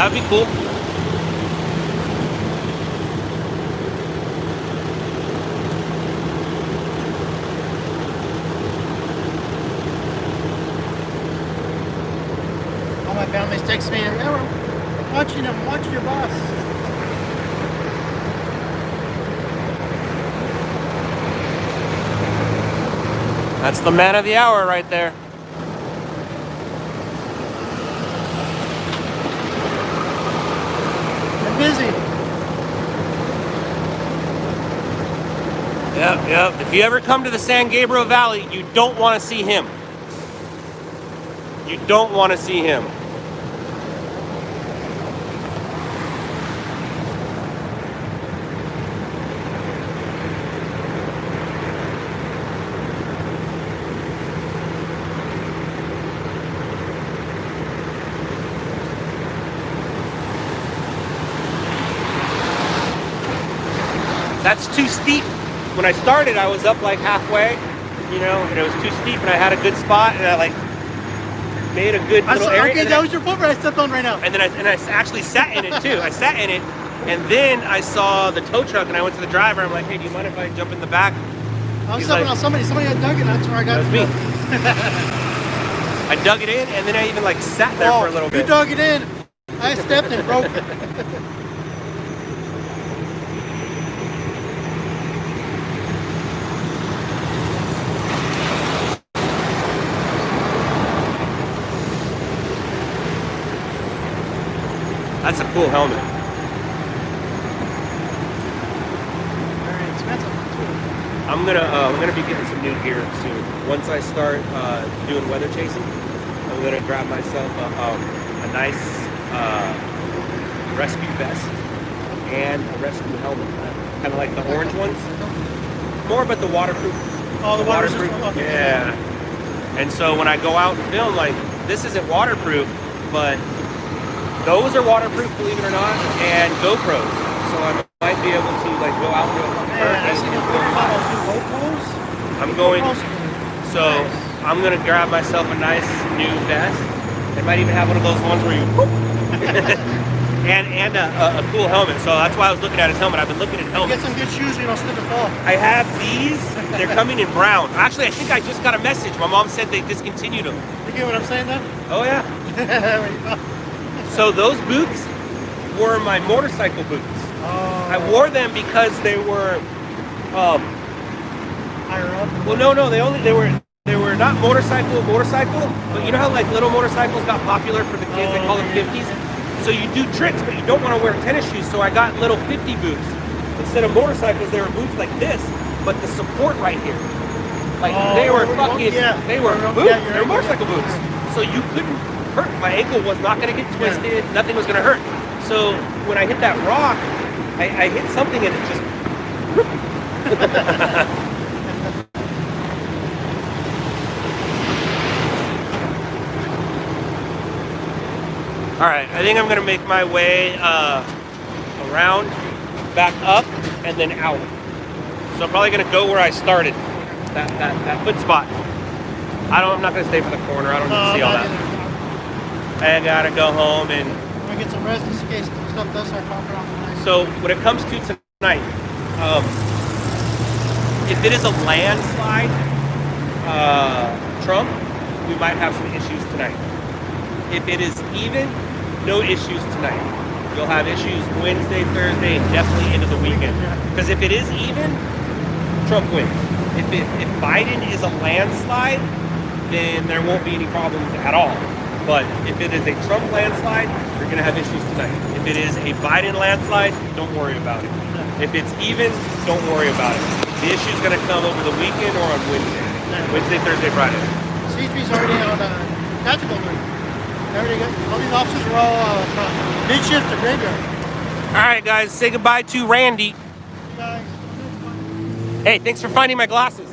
That'd be cool. All my families text me, "Yeah, I'm watching your boss." That's the man of the hour right there. I'm busy. Yep. If you ever come to the San Gabriel Valley, you don't want to see him. You don't want to see him. That's too steep. When I started, I was up like halfway, you know, and it was too steep, and I had a good spot, and I like made a good little area. Okay, that was your foot I stepped on right now. And then I actually sat in it too. I sat in it, and then I saw the tow truck, and I went to the driver. I'm like, hey, do you mind if I jump in the back? I was stepping on somebody had dug it. That's where I got That was me. I dug it in, and then I even like sat there for a little bit. You dug it in. I stepped and broke it. That's a cool helmet. Very expensive one too. I'm gonna be getting some new gear soon. Once I start doing weather chasing, I'm gonna grab myself a nice rescue vest and a rescue helmet, kind of like the orange ones. More, but the waterproof. Oh, the waterproof. Yeah. And so when I go out and film, like this isn't waterproof, but those are waterproof, believe it or not, and GoPros. So I might be able to like go out real quick. I'm going. So I'm gonna grab myself a nice new vest. I might even have one of those ones where you and a cool helmet. So that's why I was looking at his helmet. I've been looking at helmets. Get some good shoes, you don't slip and fall. I have these. They're coming in brown. Actually, I think I just got a message. My mom said they discontinued them. You get what I'm saying though? Oh yeah. So those boots were my motorcycle boots. Oh. I wore them because they were Higher up. well no, they were not motorcycle, but you know how like little motorcycles got popular for the kids, they call them 50s? So you do tricks, but you don't want to wear tennis shoes, so I got little 50 boots. Instead of motorcycles, they were boots like this, but the support right here. Like they were fucking, they were boots, they were motorcycle boots. So you couldn't hurt. My ankle was not going to get twisted, nothing was going to hurt. So when I hit that rock, I hit something and it just... All right, I think I'm going to make my way around, back up, and then out. So I'm probably going to go where I started, that foot spot. I'm not going to stay for the corner. I don't need to see all that. I gotta go home and... I'm gonna get some rest in case stuff does start popping off tonight. So when it comes to tonight, if it is a landslide trunk, we might have some issues tonight. If it is even, no issues tonight. You'll have issues Wednesday, Thursday, and definitely into the weekend. Because if it is even, Trump wins. If Biden is a landslide, then there won't be any problems at all. But if it is a Trump landslide, you're going to have issues tonight. If it is a Biden landslide, don't worry about it. If it's even, don't worry about it. The issue's going to come over the weekend or on Wednesday. Wednesday, Thursday, Friday. C3's already on tactical move. All these officers are all mid-shift to graveyard. All right, guys, say goodbye to Randy. Guys, Hey, thanks for finding my glasses.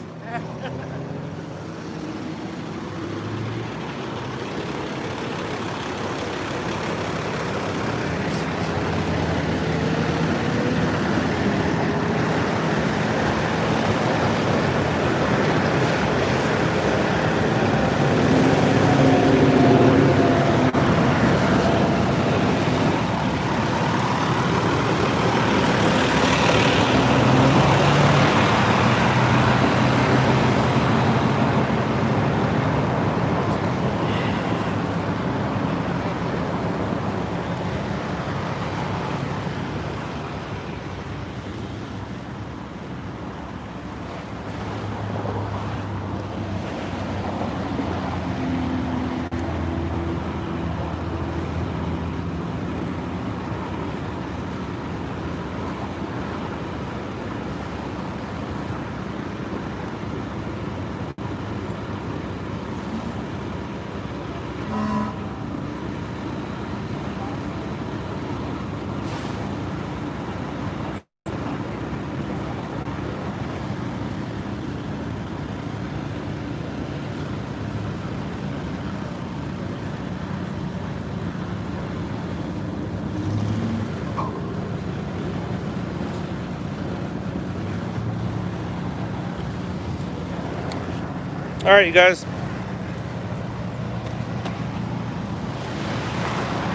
All right, you guys.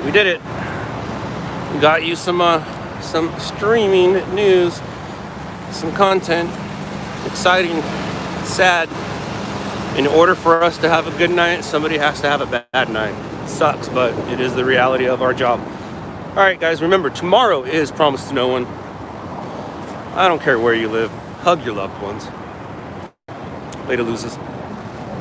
We did it. We got you some streaming news, some content, exciting, sad. In order for us to have a good night, somebody has to have a bad night. It sucks, but it is the reality of our job. All right, guys, remember, tomorrow is promised to no one. I don't care where you live. Hug your loved ones. Later, losers.